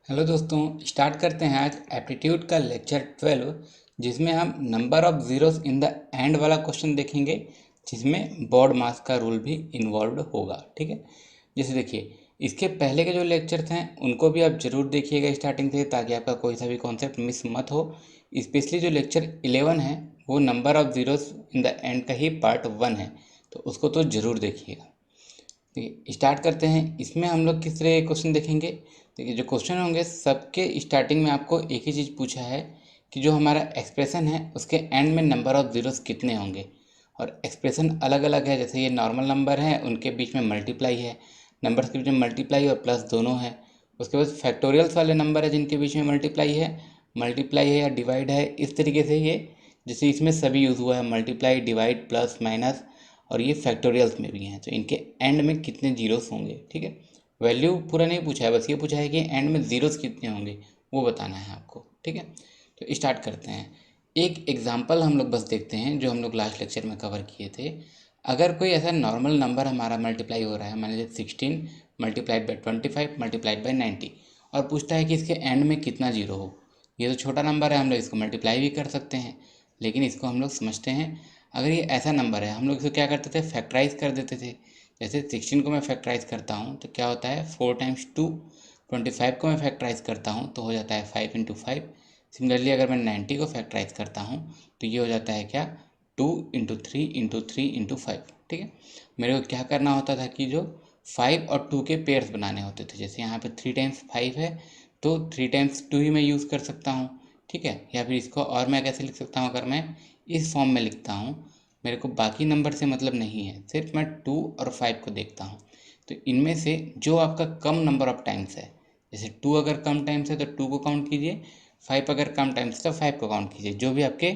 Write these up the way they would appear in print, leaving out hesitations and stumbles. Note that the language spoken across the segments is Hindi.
हेलो दोस्तों, स्टार्ट करते हैं आज एप्टीट्यूड का लेक्चर 12, जिसमें हम number of zeros in the and वाला क्वेश्चन देखेंगे, जिसमें बोर्ड मास का रूल भी इन्वॉल्व होगा। ठीक है। जैसे देखिए, इसके पहले के जो लेक्चर्स हैं उनको भी आप ज़रूर देखिएगा स्टार्टिंग से, ताकि आपका कोई सा भी कॉन्सेप्ट मिस मत हो। स्पेशली जो लेक्चर 11 है वो number of zeros in the and का ही पार्ट 1 है, तो उसको तो ज़रूर देखिएगा। देखिए, स्टार्ट करते हैं। इसमें हम लोग किस तरह के क्वेश्चन देखेंगे। देखिए, जो क्वेश्चन होंगे सबके स्टार्टिंग में आपको एक ही चीज़ पूछा है कि जो हमारा एक्सप्रेशन है उसके एंड में नंबर ऑफ ज़ीरोस कितने होंगे। और एक्सप्रेशन अलग अलग है, जैसे ये नॉर्मल नंबर है उनके बीच में मल्टीप्लाई है, नंबर्स के बीच में मल्टीप्लाई और प्लस दोनों है। उसके बाद फैक्टोरियल्स वाले नंबर है जिनके बीच में मल्टीप्लाई है या डिवाइड है। इस तरीके से ये, जैसे इसमें सभी यूज़ हुआ है, मल्टीप्लाई, डिवाइड, प्लस, माइनस, और ये फैक्टोरियल्स में भी हैं, तो इनके एंड में कितने जीरोस होंगे। ठीक है। वैल्यू पूरा नहीं पूछा है, बस ये पूछा है कि एंड में जीरोस कितने होंगे, वो बताना है आपको। ठीक है। तो स्टार्ट करते हैं। एक एग्जांपल हम लोग बस देखते हैं जो हम लोग लास्ट लेक्चर में कवर किए थे। अगर कोई ऐसा नॉर्मल नंबर हमारा मल्टीप्लाई हो रहा है, मान लीजिए 16 मल्टीप्लाइड बाई 25 मल्टीप्लाइड बाई 90, और पूछता है कि इसके एंड में कितना जीरो हो। ये तो छोटा नंबर है, हम लोग इसको मल्टीप्लाई भी कर सकते हैं, लेकिन इसको हम लोग समझते हैं। अगर ये ऐसा नंबर है, हम लोग इसको क्या करते थे, फैक्टराइज कर देते थे। जैसे 16 को मैं फैक्टराइज करता हूँ तो क्या होता है, 4 टाइम्स 2। 25 को मैं फैक्टराइज करता हूँ तो हो जाता है 5 × 5। सिमिलरली अगर मैं 90 को फैक्टराइज करता हूँ तो ये हो जाता है क्या, 2 × 3 × 3 × 5। ठीक है। मेरे को क्या करना होता था कि जो 5 और 2 के पेयर्स बनाने होते थे। जैसे यहाँ पे 3 टाइम्स 5 है तो 3 टाइम्स 2 ही मैं यूज़ कर सकता हूँ। ठीक है। या फिर इसको और मैं कैसे लिख सकता हूँ, अगर मैं इस फॉर्म में लिखता हूँ, मेरे को बाकी नंबर से मतलब नहीं है, सिर्फ मैं 2 और 5 को देखता हूँ। तो इनमें से जो आपका कम नंबर ऑफ टाइम्स है, जैसे 2 अगर कम टाइम्स है तो 2 को काउंट कीजिए, 5 अगर कम टाइम्स है तो 5 को काउंट कीजिए। जो भी आपके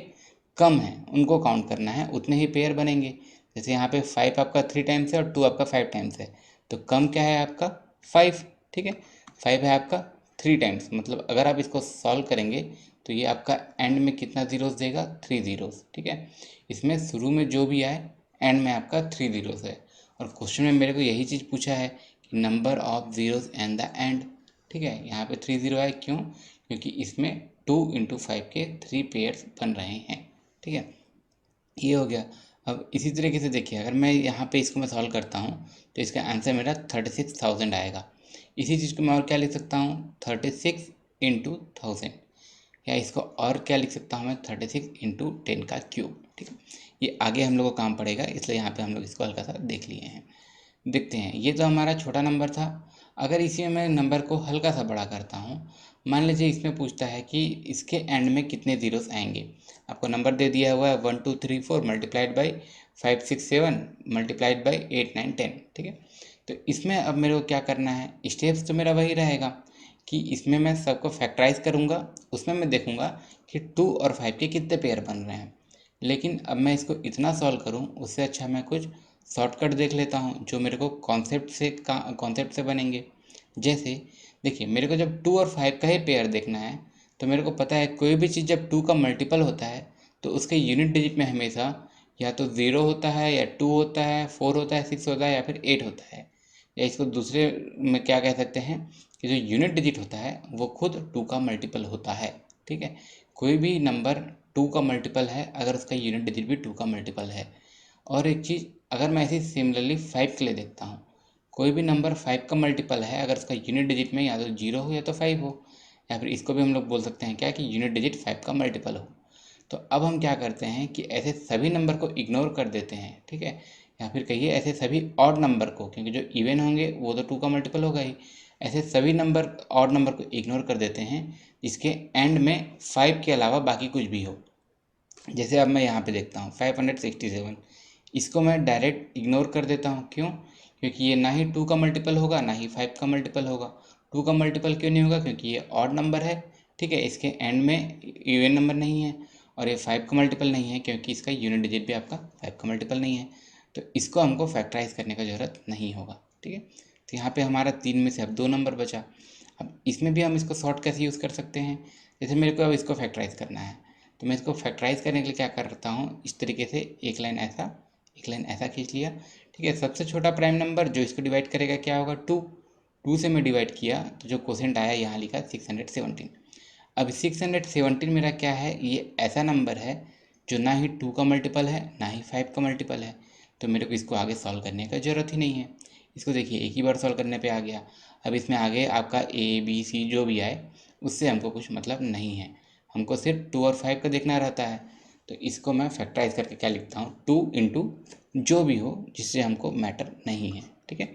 कम है उनको काउंट करना है, उतने ही पेयर बनेंगे। जैसे यहाँ पे 5 आपका 3 टाइम्स है और 2 आपका 5 टाइम्स है, तो कम क्या है आपका 5। ठीक है। 5 है आपका 3 टाइम्स, मतलब अगर आप इसको सॉल्व करेंगे तो ये आपका एंड में कितना ज़ीरोस देगा, 3 ज़ीरोस। ठीक है। इसमें शुरू में जो भी आए एंड में आपका 3 ज़ीरोस है। और क्वेश्चन में मेरे को यही चीज़ पूछा है कि number of zeros and the end. ठीक है। यहाँ पे 3 ज़ीरो है, क्यों, क्योंकि इसमें 2 × 5 के 3 पेयर्स बन रहे हैं। ठीक है। ये हो गया। अब इसी तरीके से देखिए, अगर मैं यहाँ पे इसको मैं सॉल्व करता हूँ तो इसका आंसर मेरा 36,000 आएगा। इसी चीज़ को मैं और क्या लिख सकता हूँ, 36 × 1000। या इसको और क्या लिख सकता हूँ मैं, 36 × 10⁻³ ठीक है। ये आगे हम लोग को काम पड़ेगा, इसलिए यहाँ पे हम लोग इसको हल्का सा देख लिए हैं। देखते हैं, ये तो हमारा छोटा नंबर था। अगर इसी में मैं नंबर को हल्का सा बड़ा करता हूँ, मान लीजिए इसमें पूछता है कि इसके एंड में कितने ज़ीरोस आएंगे। आपको नंबर दे दिया हुआ है 1 2 3 4 मल्टीप्लाइड बाई 5 6 7 मल्टीप्लाइड बाई 8 9 10। ठीक है। तो इसमें अब मेरे को क्या करना है, स्टेप्स तो मेरा वही रहेगा कि इसमें मैं सबको फैक्टराइज करूँगा, उसमें मैं देखूँगा कि 2 और 5 के कितने पेयर बन रहे हैं। लेकिन अब मैं इसको इतना सॉल्व करूँ, उससे अच्छा मैं कुछ शॉर्टकट देख लेता हूँ जो मेरे को कॉन्सेप्ट से बनेंगे। जैसे देखिए, मेरे को जब 2 और 5 का ही पेयर देखना है, तो मेरे को पता है कोई भी चीज़ जब 2 का मल्टीपल होता है तो उसके यूनिट डिजिट में हमेशा या तो 0 होता है, या 2 होता है, 4 होता है, 6 होता है, या फिर 8 होता है। या इसको दूसरे में क्या कह सकते हैं कि जो यूनिट डिजिट होता है वो खुद 2 का मल्टीपल होता है। ठीक है। कोई भी नंबर 2 का मल्टीपल है अगर उसका यूनिट डिजिट भी 2 का मल्टीपल है। और एक चीज़, अगर मैं ऐसे सिमिलरली 5 के लिए देखता हूँ, कोई भी नंबर 5 का मल्टीपल है अगर उसका यूनिट डिजिट में या तो 0 हो या तो 5 हो। या फिर इसको भी हम लोग बोल सकते हैं क्या, कि यूनिट डिजिट 5 का मल्टीपल हो। तो अब हम क्या करते हैं कि ऐसे सभी नंबर को इग्नोर कर देते हैं। ठीक है। या फिर कहिए ऐसे सभी ऑड नंबर को, क्योंकि जो इवन होंगे वो तो 2 का मल्टीपल होगा ही। ऐसे सभी नंबर, ऑड नंबर को इग्नोर कर देते हैं जिसके एंड में 5 के अलावा बाकी कुछ भी हो। जैसे अब मैं यहाँ पे देखता हूँ 567, इसको मैं डायरेक्ट इग्नोर कर देता हूँ। क्यों, क्योंकि ये ना ही 2 का मल्टीपल होगा ना ही 5 का मल्टीपल होगा। 2 का मल्टीपल क्यों नहीं होगा, क्योंकि ये ऑड नंबर है। ठीक है। इसके एंड में इवन नंबर नहीं है। और ये 5 का मल्टीपल नहीं है क्योंकि इसका यूनिट डिजिट भी आपका 5 का मल्टीपल नहीं है। तो इसको हमको फैक्टराइज करने का ज़रूरत नहीं होगा। ठीक है। तो यहाँ पे हमारा 3 में से अब 2 नंबर बचा। अब इसमें भी हम इसको शॉर्ट कैसे यूज़ कर सकते हैं। जैसे मेरे को अब इसको फैक्टराइज करना है, तो मैं इसको फैक्टराइज करने के लिए क्या करता हूँ, इस तरीके से एक लाइन ऐसा, एक लाइन ऐसा खींच लिया। ठीक है। सबसे छोटा प्राइम नंबर जो इसको डिवाइड करेगा क्या होगा, 2। 2 से मैं डिवाइड किया तो जो क्वोशेंट आया यहाँ लिखा 617। अब 617 मेरा क्या है, ये ऐसा नंबर है जो ना ही 2 का मल्टीपल है ना ही 5 का मल्टीपल है, तो मेरे को इसको आगे सॉल्व करने का ज़रूरत ही नहीं है। इसको देखिए एक ही बार सॉल्व करने पे आ गया। अब इसमें आगे आपका ABC जो भी आए उससे हमको कुछ मतलब नहीं है, हमको सिर्फ 2 और 5 का देखना रहता है। तो इसको मैं फैक्टराइज करके क्या लिखता हूँ, 2 इंटू जो भी हो जिससे हमको मैटर नहीं है, ठीक है।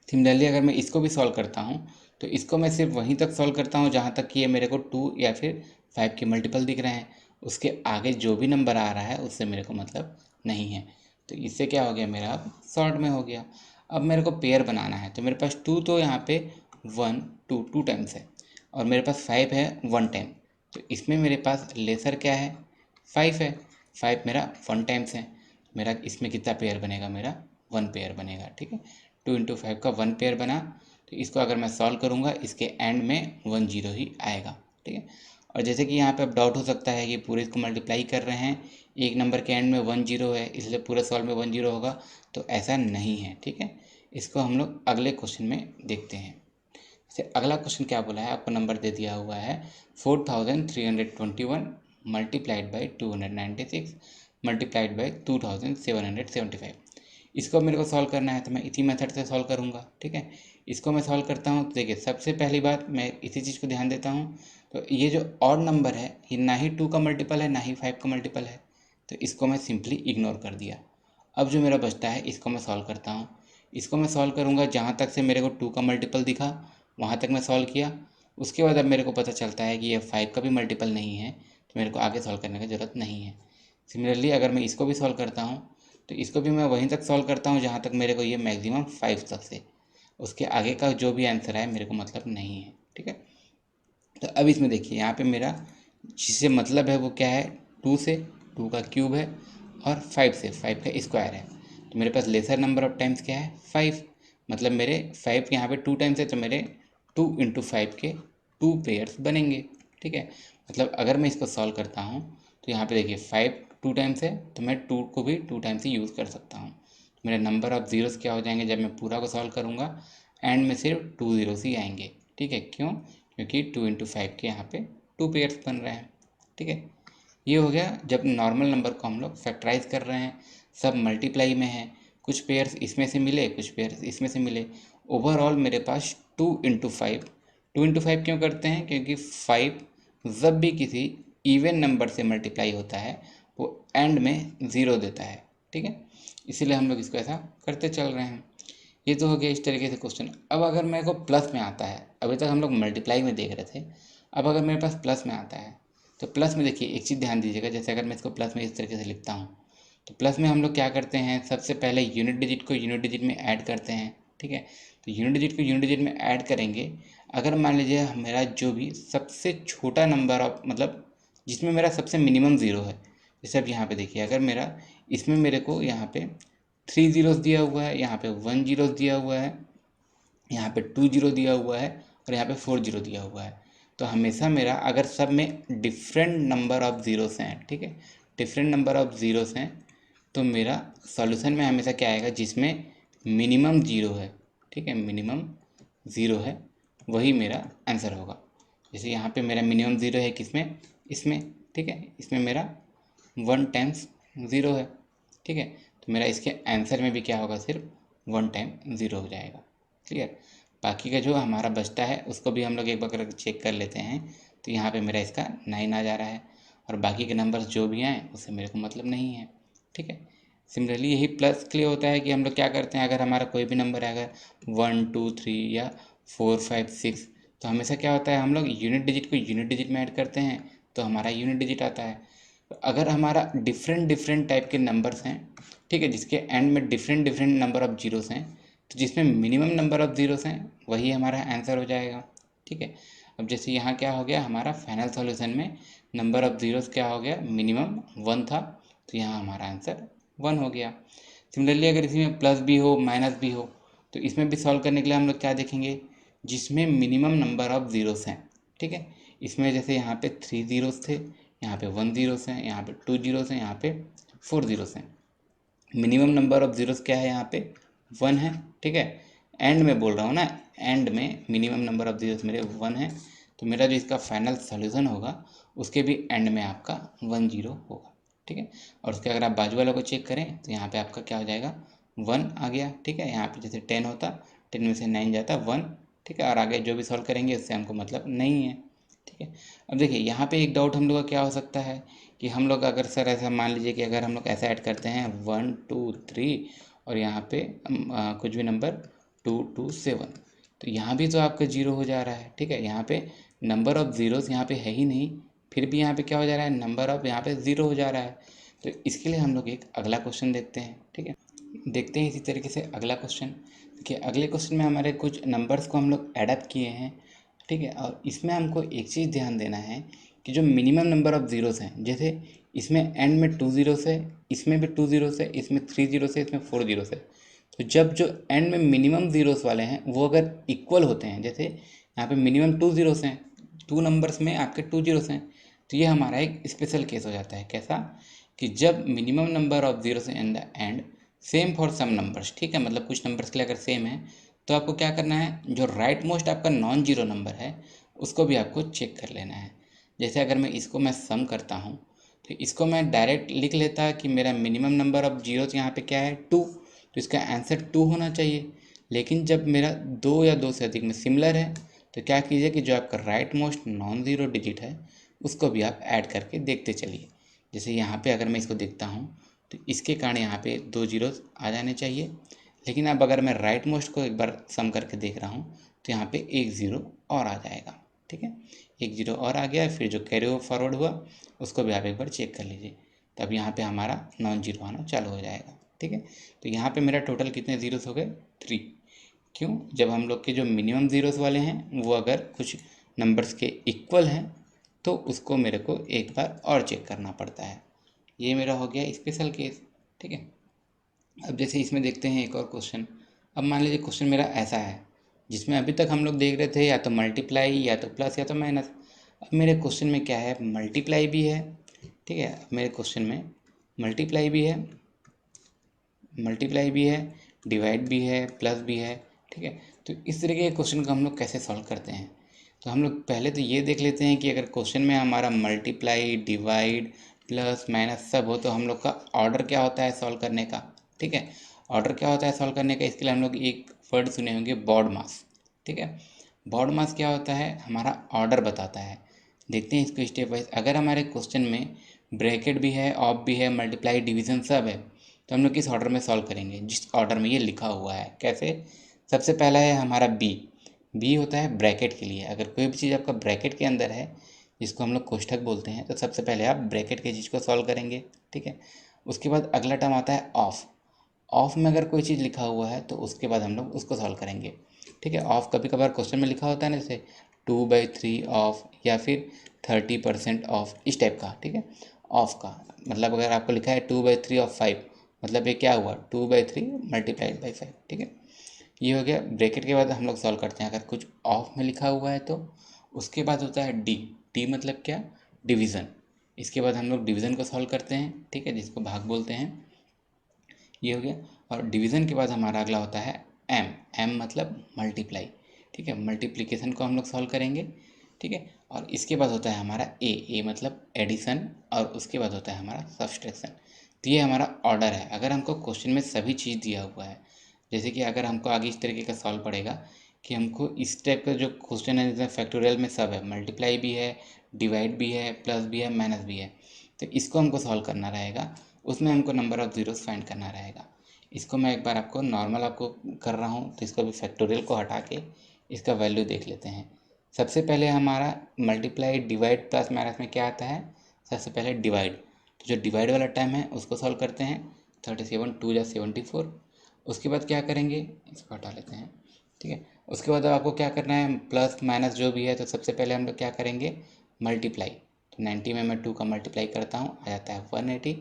सिमिलरली अगर मैं इसको भी सॉल्व करता हूँ तो इसको मैं सिर्फ वहीं तक सॉल्व करता हूँ जहाँ तक कि ये मेरे को 2 या फिर 5 के मल्टीपल दिख रहे हैं, उसके आगे जो भी नंबर आ रहा है उससे मेरे को मतलब नहीं है। तो इससे क्या हो गया, मेरा अब शॉर्ट में हो गया। अब मेरे को पेयर बनाना है तो मेरे पास 2 तो यहाँ पे 1 2 2 टाइम्स है और मेरे पास 5 है 1 टाइम, तो इसमें मेरे पास लेसर क्या है, 5 है। 5 मेरा 1 टाइम्स है, मेरा इसमें कितना पेयर बनेगा, मेरा 1 पेयर बनेगा, ठीक है। 2 इंटू 5 का 1 पेयर बना, तो इसको अगर मैं सॉल्व करूँगा इसके एंड में 1 0 ही आएगा, ठीक है। और जैसे कि यहाँ पे अब डाउट हो सकता है कि पूरे इसको मल्टीप्लाई कर रहे हैं, एक नंबर के एंड में 1 0 है इसलिए पूरे सॉल्व में 1 0 होगा, तो ऐसा नहीं है, ठीक है। इसको हम लोग अगले क्वेश्चन में देखते हैं। जैसे अगला क्वेश्चन क्या बोला है, आपको नंबर दे दिया हुआ है 4321 मल्टीप्लाइड बाई 296 मल्टीप्लाइड बाई 2775। इसको मेरे को सॉल्व करना है तो मैं इसी मेथड से सॉल्व करूँगा, ठीक है। इसको मैं सॉल्व करता हूँ तो देखिए सबसे पहली बात मैं इसी चीज़ को ध्यान देता हूँ, तो ये जो ऑड नंबर है ये ना ही 2 का मल्टीपल है ना ही 5 का मल्टीपल है, तो इसको मैं सिंपली इग्नोर कर दिया। अब जो मेरा बचता है इसको मैं सॉल्व करता हूँ। इसको मैं सॉल्व करूँगा जहाँ तक से मेरे को 2 का मल्टीपल दिखा वहाँ तक मैं सॉल्व किया। उसके बाद अब मेरे को पता चलता है कि ये 5 का भी मल्टीपल नहीं है, तो मेरे को आगे सॉल्व करने की ज़रूरत नहीं है। सिमिलरली अगर मैं इसको भी सॉल्व करता हूँ तो इसको भी मैं वहीं तक सॉल्व करता हूँ जहाँ तक मेरे को ये मैक्सिमम 5 तक से, उसके आगे का जो भी आंसर आए मेरे को मतलब नहीं है, ठीक है। तो अब इसमें देखिए यहाँ पे मेरा जिससे मतलब है वो क्या है, 2 से 2 का क्यूब है और 5 से 5 का स्क्वायर है, तो मेरे पास लेसर नंबर ऑफ टाइम्स क्या है, 5। मतलब मेरे 5 यहाँ पे 2 टाइम्स है तो मेरे 2 इंटू 5 के 2 पेयर्स बनेंगे, ठीक है। मतलब अगर मैं इसको सॉल्व करता हूँ तो यहाँ पे देखिए 5 2 टाइम्स है तो मैं 2 को भी 2 टाइम्स ही यूज़ कर सकता हूँ। तो मेरे नंबर ऑफ ज़ीरोस क्या हो जाएंगे जब मैं पूरा को सॉल्व करूँगा, एंड में सिर्फ 2 ज़ीरोस ही आएंगे, ठीक है। क्यों, क्योंकि 2 इंटू 5 के यहाँ पे 2 पेयर्स बन रहे हैं, ठीक है। ये हो गया जब नॉर्मल नंबर को हम लोग फैक्टराइज कर रहे हैं, सब मल्टीप्लाई में है, कुछ पेयर्स इसमें से मिले कुछ पेयर्स इसमें से मिले, ओवरऑल मेरे पास 2 इंटू 5। 2 इंटू 5 क्यों करते हैं, क्योंकि 5 जब भी किसी इवन नंबर से मल्टीप्लाई होता है वो एंड में ज़ीरो देता है, ठीक है। इसीलिए हम लोग इसको ऐसा करते चल रहे हैं। ये तो हो गया इस तरीके से क्वेश्चन। अब अगर मेरे को प्लस में आता है, अभी तक हम लोग मल्टीप्लाई में देख रहे थे, अब अगर मेरे पास प्लस में आता है तो प्लस में देखिए एक चीज़ ध्यान दीजिएगा, जैसे अगर मैं इसको प्लस में इस तरीके से लिखता हूँ तो प्लस में हम लोग क्या करते हैं, सबसे पहले यूनिट डिजिट को यूनिट डिजिट में ऐड करते हैं, ठीक है। तो यूनिट डिजिट को यूनिट डिजिट में ऐड करेंगे, अगर मान लीजिए मेरा जो भी सबसे छोटा नंबर ऑफ मतलब जिसमें मेरा सबसे मिनिमम ज़ीरो है, जैसे अब यहाँ पे देखिए अगर मेरा इसमें मेरे को यहाँ पे 3 ज़ीरोस दिया हुआ है, यहाँ पे 1 ज़ीरोस दिया हुआ है, यहाँ पे 2 ज़ीरो दिया हुआ है और यहाँ पे 4 ज़ीरो दिया हुआ है, तो हमेशा मेरा अगर सब में डिफरेंट नंबर ऑफ ज़ीरोस हैं, ठीक है, डिफरेंट नंबर ऑफ ज़ीरोस हैं, तो मेरा सॉल्यूशन में हमेशा क्या आएगा, जिसमें मिनिमम ज़ीरो है, ठीक है, मिनिमम ज़ीरो है वही मेरा आंसर होगा। जैसे यहाँ पे मेरा मिनिमम ज़ीरो है किसमें, इसमें, ठीक है, इसमें मेरा 1 टाइम्स ज़ीरो है, ठीक है। तो मेरा इसके आंसर में भी क्या होगा, सिर्फ 1 टाइम ज़ीरो हो जाएगा, क्लियर। बाकी का जो हमारा बचता है उसको भी हम लोग एक बार चेक कर लेते हैं, तो यहाँ पे मेरा इसका 9 आ जा रहा है और बाकी के नंबर्स जो भी आए उससे मेरे को मतलब नहीं है, ठीक है। सिमिलरली यही प्लस के लिए होता है कि हम लोग क्या करते हैं, अगर हमारा कोई भी नंबर है, अगर 1 2 3 या 4 5 6, तो हमेशा क्या होता है हम लोग यूनिट डिजिट को यूनिट डिजिट में ऐड करते हैं तो हमारा यूनिट डिजिट आता है। तो अगर हमारा डिफरेंट डिफरेंट टाइप के नंबर्स हैं, ठीक है, जिसके एंड में different different number of zeros हैं, तो जिसमें मिनिमम नंबर ऑफ जीरोस हैं वही हमारा आंसर हो जाएगा, ठीक है। अब जैसे यहाँ क्या हो गया, हमारा फाइनल सॉल्यूशन में नंबर ऑफ जीरोस क्या हो गया, मिनिमम 1 था, तो यहाँ हमारा आंसर 1 हो गया। सिमिलरली अगर इसी में प्लस भी हो माइनस भी हो तो इसमें भी सॉल्व करने के लिए हम लोग क्या देखेंगे, जिसमें मिनिमम नंबर ऑफ ज़ीरोस हैं, ठीक है। इसमें जैसे यहाँ पे 3 ज़ीरोस थे, यहाँ पे 1 ज़ीरोस हैं, यहाँ पे 2 ज़ीरोस हैं, यहाँ पे 4 ज़ीरोस हैं। मिनिमम नंबर ऑफ ज़ीरोस क्या है, यहाँ पे 1 है, ठीक है। एंड में बोल रहा हूँ ना, एंड में मिनिमम नंबर ऑफ जीरोस मेरे 1 है, तो मेरा जो इसका फाइनल सोल्यूशन होगा उसके भी एंड में आपका 1 0 होगा, ठीक है। और उसके अगर आप बाजू वालों को चेक करें तो यहाँ पे आपका क्या हो जाएगा, 1 आ गया, ठीक है। यहाँ पे जैसे 10 होता, 10 में से 9 जाता 1, ठीक है। और आगे जो भी सॉल्व करेंगे उससे हमको मतलब नहीं है, ठीक है। अब देखिए यहाँ पे एक डाउट हम लोग का क्या हो सकता है कि हम लोग अगर सर ऐसा मान लीजिए कि अगर हम लोग ऐसा ऐड करते हैं 1 2 3 और यहाँ पे कुछ भी नंबर 2 2 7, तो यहाँ भी तो आपका 0 हो जा रहा है, ठीक है। यहाँ पे नंबर ऑफ ज़ीरोस यहाँ पे है ही नहीं, फिर भी यहाँ पे क्या हो जा रहा है, नंबर ऑफ यहाँ पे 0 हो जा रहा है। तो इसके लिए हम लोग एक अगला क्वेश्चन देखते हैं, ठीक है। देखते हैं इसी तरीके से अगला क्वेश्चन। देखिए अगले क्वेश्चन में हमारे कुछ नंबर्स को हम लोग एड अप किए हैं, ठीक है। और इसमें हमको एक चीज़ ध्यान देना है कि जो मिनिमम नंबर ऑफ़ ज़ीरोस हैं, जैसे इसमें एंड में 2 ज़ीरोस है, इसमें भी 2 ज़ीरोस है, इसमें 3 ज़ीरोस है, इसमें 4 ज़ीरोस है। तो जब जो एंड में मिनिमम ज़ीरोस वाले हैं वो अगर इक्वल होते हैं, जैसे यहाँ पे मिनिमम 2 ज़ीरोस हैं, 2 नंबर्स में आपके 2 ज़ीरोस हैं, तो ये हमारा एक स्पेशल केस हो जाता है। कैसा कि जब minimum number of zeros in the end same for some numbers, ठीक है। मतलब कुछ नंबर्स के लिए अगर सेम है तो आपको क्या करना है, जो राइट मोस्ट आपका नॉन जीरो नंबर है उसको भी आपको चेक कर लेना है। जैसे अगर मैं इसको मैं सम करता हूँ तो इसको मैं डायरेक्ट लिख लेता कि मेरा मिनिमम नंबर ऑफ जीरोस यहाँ पे क्या है, 2, तो इसका आंसर 2 होना चाहिए। लेकिन जब मेरा 2 या 2 से अधिक में सिमिलर है तो क्या कीजिए कि जो आपका right most non zero digit है उसको भी आप ऐड करके देखते चलिए। जैसे यहाँ पे अगर मैं इसको देखता हूँ तो इसके कारण यहाँ पे 2 जीरोस आ जाने चाहिए, लेकिन अब अगर मैं राइट मोस्ट को एक बार सम करके देख रहा हूँ तो यहाँ पे 1 ज़ीरो और आ जाएगा, ठीक है। 1 ज़ीरो और आ गया, फिर जो कैरी फॉरवर्ड हुआ उसको भी आप एक बार चेक कर लीजिए, तब यहाँ पे हमारा नॉन जीरो आना चालू हो जाएगा, ठीक है। तो यहाँ पे मेरा टोटल कितने ज़ीरोस हो गए, 3। क्यों, जब हम लोग के जो मिनिमम ज़ीरोस वाले हैं वो अगर कुछ नंबर्स के इक्वल हैं तो उसको मेरे को एक बार और चेक करना पड़ता है। ये मेरा हो गया स्पेशल केस, ठीक है। अब जैसे इसमें देखते हैं एक और क्वेश्चन। अब मान लीजिए क्वेश्चन मेरा ऐसा है जिसमें अभी तक हम लोग देख रहे थे या तो मल्टीप्लाई या तो प्लस या तो माइनस। अब मेरे क्वेश्चन में क्या है, मल्टीप्लाई भी है, ठीक है। अब मेरे क्वेश्चन में मल्टीप्लाई भी है, डिवाइड भी है, प्लस भी है, ठीक है। तो इस तरीके के क्वेश्चन को हम लोग कैसे सॉल्व करते हैं, तो हम लोग पहले तो ये देख लेते हैं कि अगर क्वेश्चन में हमारा मल्टीप्लाई, डिवाइड, प्लस, माइनस सब हो तो हम लोग का ऑर्डर क्या होता है सॉल्व करने का, ठीक है। ऑर्डर क्या होता है सॉल्व करने का, इसके लिए हम लोग एक वर्ड सुने होंगे, बॉड मास, ठीक है। बॉड मास क्या होता है, हमारा ऑर्डर बताता है। देखते हैं इसको स्टेप वाइज। अगर हमारे क्वेश्चन में ब्रैकेट भी है, ऑफ भी है, मल्टीप्लाई, डिवीज़न सब है, तो हम लोग किस ऑर्डर में सॉल्व करेंगे, जिस ऑर्डर में ये लिखा हुआ है। कैसे, सबसे पहला है हमारा बी होता है ब्रैकेट के लिए। अगर कोई भी चीज़ आपका ब्रैकेट के अंदर है जिसको हम लोग कोष्ठक बोलते हैं, तो सबसे पहले आप ब्रैकेट के चीज़ को सॉल्व करेंगे, ठीक है। उसके बाद अगला टर्म आता है ऑफ। ऑफ में अगर कोई चीज़ लिखा हुआ है तो उसके बाद हम लोग उसको सॉल्व करेंगे, ठीक है। ऑफ कभी कभार क्वेश्चन में लिखा होता है ना, जैसे 2/3 ऑफ या फिर 30% ऑफ, इस टाइप का, ठीक है। ऑफ का मतलब अगर आपको लिखा है 2/3 ऑफ 5, मतलब ये क्या हुआ, 2/3 मल्टीप्लाइड बाई 5, ठीक है। ये हो गया। ब्रैकेट के बाद हम लोग सॉल्व करते हैं अगर कुछ ऑफ में लिखा हुआ है तो। उसके बाद होता है डी मतलब क्या, डिवीज़न। इसके बाद हम लोग डिवीज़न को सॉल्व करते हैं, ठीक है, जिसको भाग बोलते हैं। ये हो गया। और डिवीज़न के बाद हमारा अगला होता है एम मतलब मल्टीप्लाई, ठीक है। मल्टीप्लिकेशन को हम लोग सॉल्व करेंगे, ठीक है। और इसके बाद होता है हमारा ए मतलब एडिशन, और उसके बाद होता है हमारा सब्सट्रैक्शन। तो ये हमारा ऑर्डर है। अगर हमको क्वेश्चन में सभी चीज़ दिया हुआ है, जैसे कि अगर हमको आगे इस तरीके का सॉल्व पड़ेगा कि हमको इस टाइप का जो क्वेश्चन है जिसमें फैक्टोरियल में सब है, मल्टीप्लाई भी है, डिवाइड भी है, प्लस भी है, माइनस भी है, तो इसको हमको सॉल्व करना रहेगा। उसमें हमको नंबर ऑफ़ ज़ीरोस फाइंड करना रहेगा। इसको मैं एक बार आपको नॉर्मल आपको कर रहा हूँ, तो इसको भी फैक्टोरियल को हटा के इसका वैल्यू देख लेते हैं। सबसे पहले हमारा मल्टीप्लाई, डिवाइड, प्लस, माइनस में क्या आता है, सबसे पहले डिवाइड। तो जो डिवाइड वाला टाइम है उसको सॉल्व करते हैं। 37 2 जा 74। उसके बाद क्या करेंगे, इसको हटा लेते हैं, ठीक है। उसके बाद आपको क्या करना है, प्लस माइनस जो भी है, तो सबसे पहले हम लोग क्या करेंगे, मल्टीप्लाई। तो 90 में मैं 2 का मल्टीप्लाई करता हूँ, आ जाता है 180।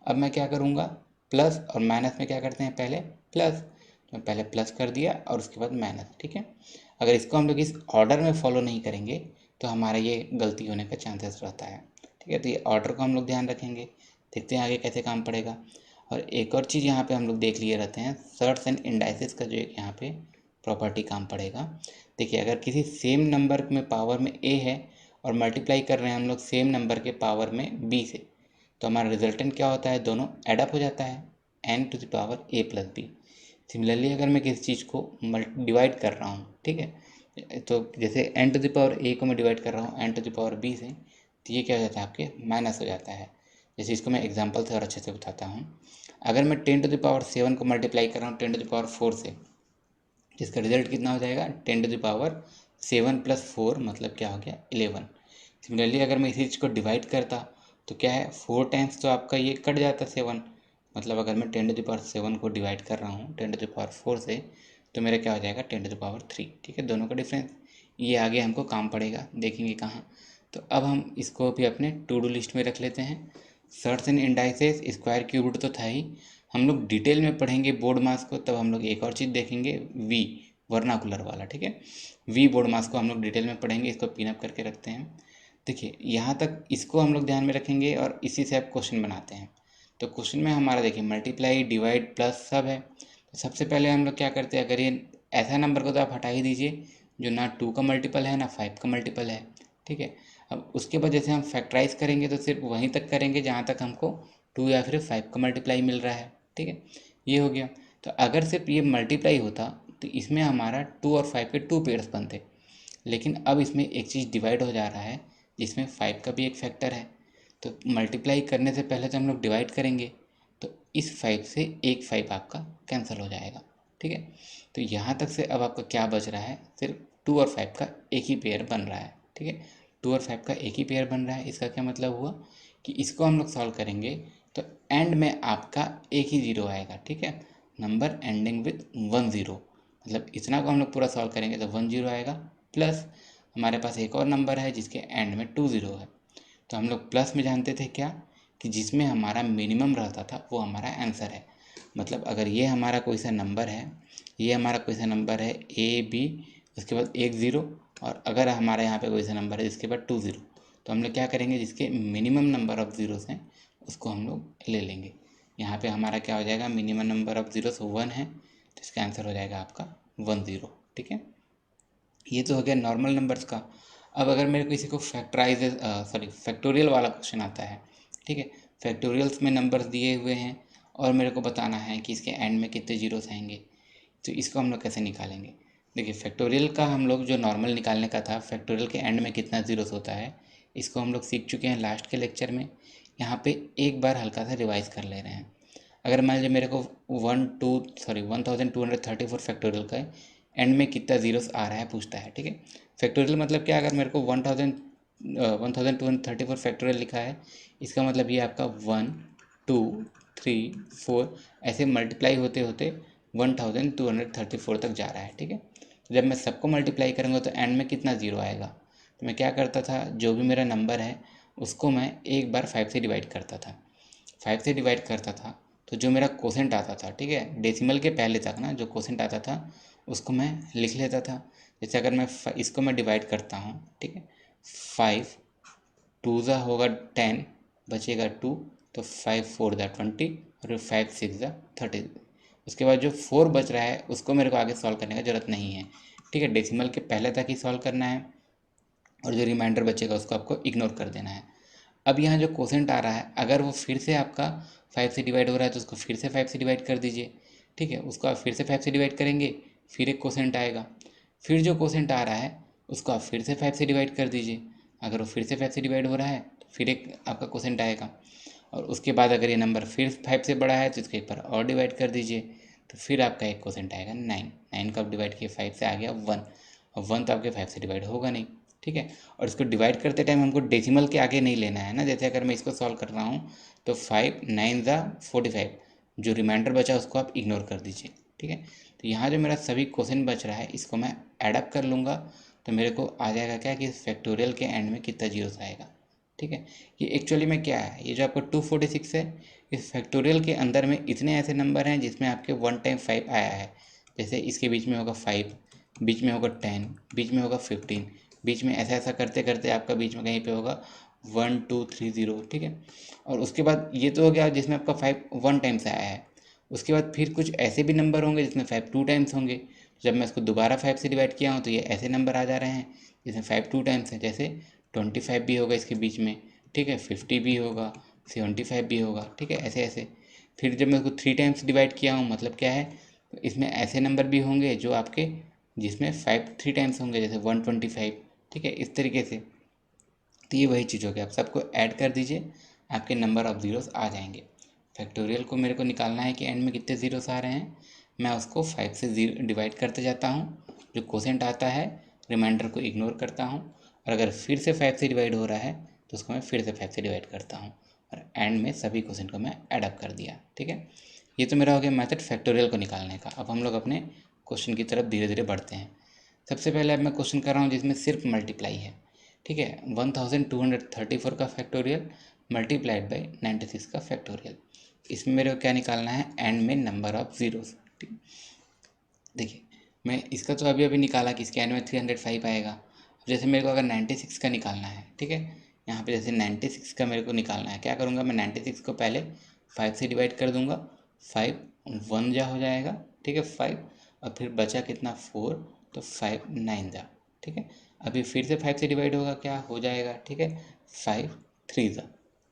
अब मैं क्या करूँगा, प्लस और माइनस में क्या करते हैं, पहले प्लस, तो पहले प्लस कर दिया और उसके बाद माइनस, ठीक है। अगर इसको हम लोग इस ऑर्डर में फॉलो नहीं करेंगे तो हमारा ये गलती होने का चांसेस रहता है, ठीक है। तो ये ऑर्डर को हम लोग ध्यान रखेंगे। देखते हैं आगे कैसे काम पड़ेगा। और एक और चीज़ यहाँ पे हम लोग देख लिए रहते हैं, सर्ट्स एंड इंडाइसेस का जो एक यहाँ पे प्रॉपर्टी काम पड़ेगा। देखिए अगर किसी सेम नंबर में पावर में a है और मल्टीप्लाई कर रहे हैं हम लोग सेम नंबर के पावर में b से, तो हमारा रिजल्टेंट क्या होता है, दोनों एडअप हो जाता है, n to the power a plus B. Similarly अगर मैं किसी चीज़ को डिवाइड कर रहा हूँ, ठीक है, तो जैसे n to the power a को मैं डिवाइड कर रहा हूँ n to the power b से, तो ये क्या हो जाता है आपके माइनस हो जाता है। जैसे इसको मैं एग्जांपल से और अच्छे से बताता हूँ। अगर मैं 10 टू द पावर 7 को मल्टीप्लाई कर रहा हूँ 10 टू द पावर 4 से, जिसका रिजल्ट कितना हो जाएगा 10 टू द पावर 7 प्लस 4, मतलब क्या हो गया 11। सिमिलरली अगर मैं इसी चीज़ को डिवाइड करता तो क्या है 4 टाइम्स तो आपका ये कट जाता 7, मतलब अगर मैं 10 टू द पावर 7 को डिवाइड कर रहा हूँ 10 टू द पावर 4 से, तो मेरा क्या हो जाएगा 10 टू द पावर 3। ठीक है, दोनों का डिफरेंस ये आगे हमको काम पड़ेगा, देखेंगे कहाँ। तो अब हम इसको भी अपने टू डू लिस्ट में रख लेते हैं। Surds and indices square cube root तो था ही, हम लोग डिटेल में पढ़ेंगे बोर्ड मास को, तब हम लोग एक और चीज़ देखेंगे वी वर्नाकुलर वाला। ठीक है, वी बोर्ड मास को हम लोग डिटेल में पढ़ेंगे, इसको पिनअप करके रखते हैं। देखिए यहाँ तक इसको हम लोग ध्यान में रखेंगे और इसी से आप क्वेश्चन बनाते हैं। तो क्वेश्चन में हमारा देखिए मल्टीप्लाई डिवाइड प्लस सब है। तो सबसे पहले हम लोग क्या करते हैं, अगर ये ऐसा नंबर को तो आप हटा ही दीजिए जो ना 2 का मल्टीपल है ना 5 का मल्टीपल है। ठीक है, अब उसके बाद जैसे हम फैक्टराइज करेंगे तो सिर्फ वहीं तक करेंगे जहाँ तक हमको 2 या फिर 5 का मल्टीप्लाई मिल रहा है। ठीक है, ये हो गया। तो अगर सिर्फ ये मल्टीप्लाई होता तो इसमें हमारा 2 और 5 के 2 पेयर्स बनते, लेकिन अब इसमें एक चीज़ डिवाइड हो जा रहा है जिसमें 5 का भी एक फैक्टर है। तो मल्टीप्लाई करने से पहले तो हम लोग डिवाइड करेंगे, तो इस 5 से एक 5 आपका कैंसिल हो जाएगा। ठीक है, तो यहाँ तक से अब आपका क्या बच रहा है, सिर्फ 2 और 5 का एक ही पेयर बन रहा है। ठीक है, 2 और 5 का एक ही पेयर बन रहा है। इसका क्या मतलब हुआ कि इसको हम लोग सॉल्व करेंगे तो एंड में आपका एक ही ज़ीरो आएगा। ठीक है, नंबर एंडिंग विद 1 0, मतलब इतना को हम लोग पूरा सॉल्व करेंगे तो 1 0 आएगा, प्लस हमारे पास एक और नंबर है जिसके एंड में 2 0 है। तो हम लोग प्लस में जानते थे क्या, कि जिसमें हमारा मिनिमम रहता था वो हमारा आंसर है। मतलब अगर ये हमारा कोई सा नंबर है, ये हमारा कोई सा नंबर है ए बी, उसके बाद एक ज़ीरो, और अगर हमारे यहाँ पे कोई सा नंबर है जिसके बाद 2 0, तो हम लोग क्या करेंगे, जिसके मिनिमम नंबर ऑफ ज़ीरोस हैं उसको हम लोग ले लेंगे। यहाँ पे हमारा क्या हो जाएगा, मिनिमम नंबर ऑफ ज़ीरोस 1 है, तो इसका आंसर हो जाएगा आपका 1 0। ठीक है, ये तो हो गया नॉर्मल नंबर्स का। अब अगर मेरे किसी को फैक्टोरियल वाला क्वेश्चन आता है, ठीक है, फैक्टोरियल्स में नंबर्स दिए हुए हैं और मेरे को बताना है कि इसके एंड में कितने जीरोस आएंगे, तो इसको हम लोग कैसे निकालेंगे। देखिए फैक्टोरियल का हम लोग जो नॉर्मल निकालने का था, फैक्टोरियल के एंड में कितना जीरोस होता है, इसको हम लोग सीख चुके हैं लास्ट के लेक्चर में। यहाँ पे एक बार हल्का सा रिवाइज कर ले रहे हैं। अगर मान लीजिए मेरे को 1234 फैक्टोरियल का एंड में कितना जीरोस आ रहा है पूछता है। ठीक है, फैक्टोरियल मतलब क्या, अगर मेरे को 1234 फैक्टोरियल लिखा है, इसका मतलब ये आपका 1 2 3 4 ऐसे मल्टीप्लाई होते होते 1234 तक जा रहा है। ठीक है, तो जब मैं सबको मल्टीप्लाई करूँगा तो एंड में कितना ज़ीरो आएगा, तो मैं क्या करता था, जो भी मेरा नंबर है उसको मैं एक बार 5 से डिवाइड करता था। 5 से डिवाइड करता था तो जो मेरा कोसेंट आता था, ठीक है, डेसिमल के पहले तक ना जो कोसेंट आता था उसको मैं लिख लेता था। जैसे अगर मैं इसको मैं डिवाइड करता हूँ, ठीक है, 5 2 ज़ा होगा 10, बचेगा 2, तो 5 4 ज़ा 20 और 5 6 ज़ा 30। उसके बाद जो 4 बच रहा है उसको मेरे को आगे सॉल्व करने का ज़रूरत नहीं है। ठीक है, डेसिमल के पहले तक ही सॉल्व करना है और जो रिमाइंडर बचेगा उसको आपको इग्नोर कर देना है। अब यहाँ जो कोसेंट आ रहा है, अगर वो फिर से आपका 5 से डिवाइड हो रहा है तो उसको फिर से 5 से डिवाइड कर दीजिए। ठीक है, उसको आप फिर से 5 से डिवाइड करेंगे, फिर एक कोसेंट आएगा, फिर जो कोसेंट आ रहा है उसको आप फिर से 5 से डिवाइड कर दीजिए। अगर वो फिर से 5 से डिवाइड हो रहा है तो फिर एक आपका कोसेंट आएगा, और उसके बाद अगर ये नंबर फिर 5 से बड़ा है तो इसको एक बार और डिवाइड कर दीजिए, तो फिर आपका एक कोसेंट आएगा 9। 9 को आप डिवाइड किए 5 से, आ गया 1, और 1 तो आपके 5 से डिवाइड होगा नहीं। ठीक है, और इसको डिवाइड करते टाइम हमको डेसिमल के आगे नहीं लेना है ना। जैसे अगर मैं इसको सॉल्व कर रहा हूँ तो 5 9 ज़ा 45, जो रिमाइंडर बचा उसको आप इग्नोर कर दीजिए। ठीक है, तो यहाँ जो मेरा सभी क्वेश्चन बच रहा है इसको मैं एडअप कर लूँगा, तो मेरे को आ जाएगा क्या कि फैक्टोरियल के एंड में कितना जीरोस आएगा। ठीक है, ये एक्चुअली में क्या है, ये जो आपका 246 है, इस फैक्टोरियल के अंदर में इतने ऐसे नंबर हैं जिसमें आपके 1 टाइम 5 आया है। जैसे इसके बीच में होगा 5, बीच में होगा 10, बीच में होगा 15, बीच में ऐसा ऐसा करते करते आपका बीच में कहीं पे होगा 1 2 3 0। ठीक है, और उसके बाद ये तो हो गया जिसमें आपका 5 1 टाइम से आया है। उसके बाद फिर कुछ ऐसे भी नंबर होंगे जिसमें 5 2 टाइम्स होंगे, जब मैं इसको दोबारा 5 से डिवाइड किया हूँ तो ये ऐसे नंबर आ जा रहे हैं जिसमें 5 2 टाइम्स है, जैसे 25 भी होगा इसके बीच में, ठीक है, 50 भी होगा, 75 भी होगा, ठीक है, ऐसे ऐसे। फिर जब मैं इसको 3 टाइम्स डिवाइड किया हूँ मतलब क्या है, तो इसमें ऐसे नंबर भी होंगे जो आपके जिसमें 5 3 टाइम्स होंगे, जैसे 125, ठीक है, इस तरीके से। तो ये वही चीज़ हो गया, आप सबको ऐड कर दीजिए, आपके नंबर ऑफ ज़ीरोस आ जाएंगे। फैक्टोरियल को मेरे को निकालना है कि एंड में कितने ज़ीरोस आ रहे हैं, मैं उसको 5 से डिवाइड करते जाता हूँ, जो कोसेंट आता है रिमाइंडर को इग्नोर करता हूँ, और अगर फिर से 5 से डिवाइड हो रहा है तो उसको मैं फिर से 5 से डिवाइड करता हूँ, और एंड में सभी कोसेंट को मैं एडअप कर दिया, ठीक है। ये तो मेरा हो गया मेथड फैक्टोरियल को निकालने का। अब हम लोग अपने क्वेश्चन की तरफ धीरे धीरे बढ़ते हैं। सबसे पहले अब मैं क्वेश्चन कर रहा हूँ जिसमें सिर्फ मल्टीप्लाई है, ठीक है। 1234 का फैक्टोरियल मल्टीप्लाइड बाई 96 का फैक्टोरियल। इसमें मेरे को क्या निकालना है, एंड में नंबर ऑफ ज़ीरोस, ठीक। देखिए मैं इसका तो अभी अभी निकाला कि इसके एंड में 305 आएगा। अब जैसे मेरे को अगर 96 का निकालना है, ठीक है, यहाँ पे जैसे 96 का मेरे को निकालना है, क्या करूँगा मैं 96 को पहले 5 से डिवाइड कर दूँगा, 5 1 जा हो जाएगा, ठीक है, 5, और फिर बचा कितना 4, तो 5 9 जा, ठीक है। अभी फिर से 5 से डिवाइड होगा, क्या हो जाएगा, ठीक है, 5 3 जा,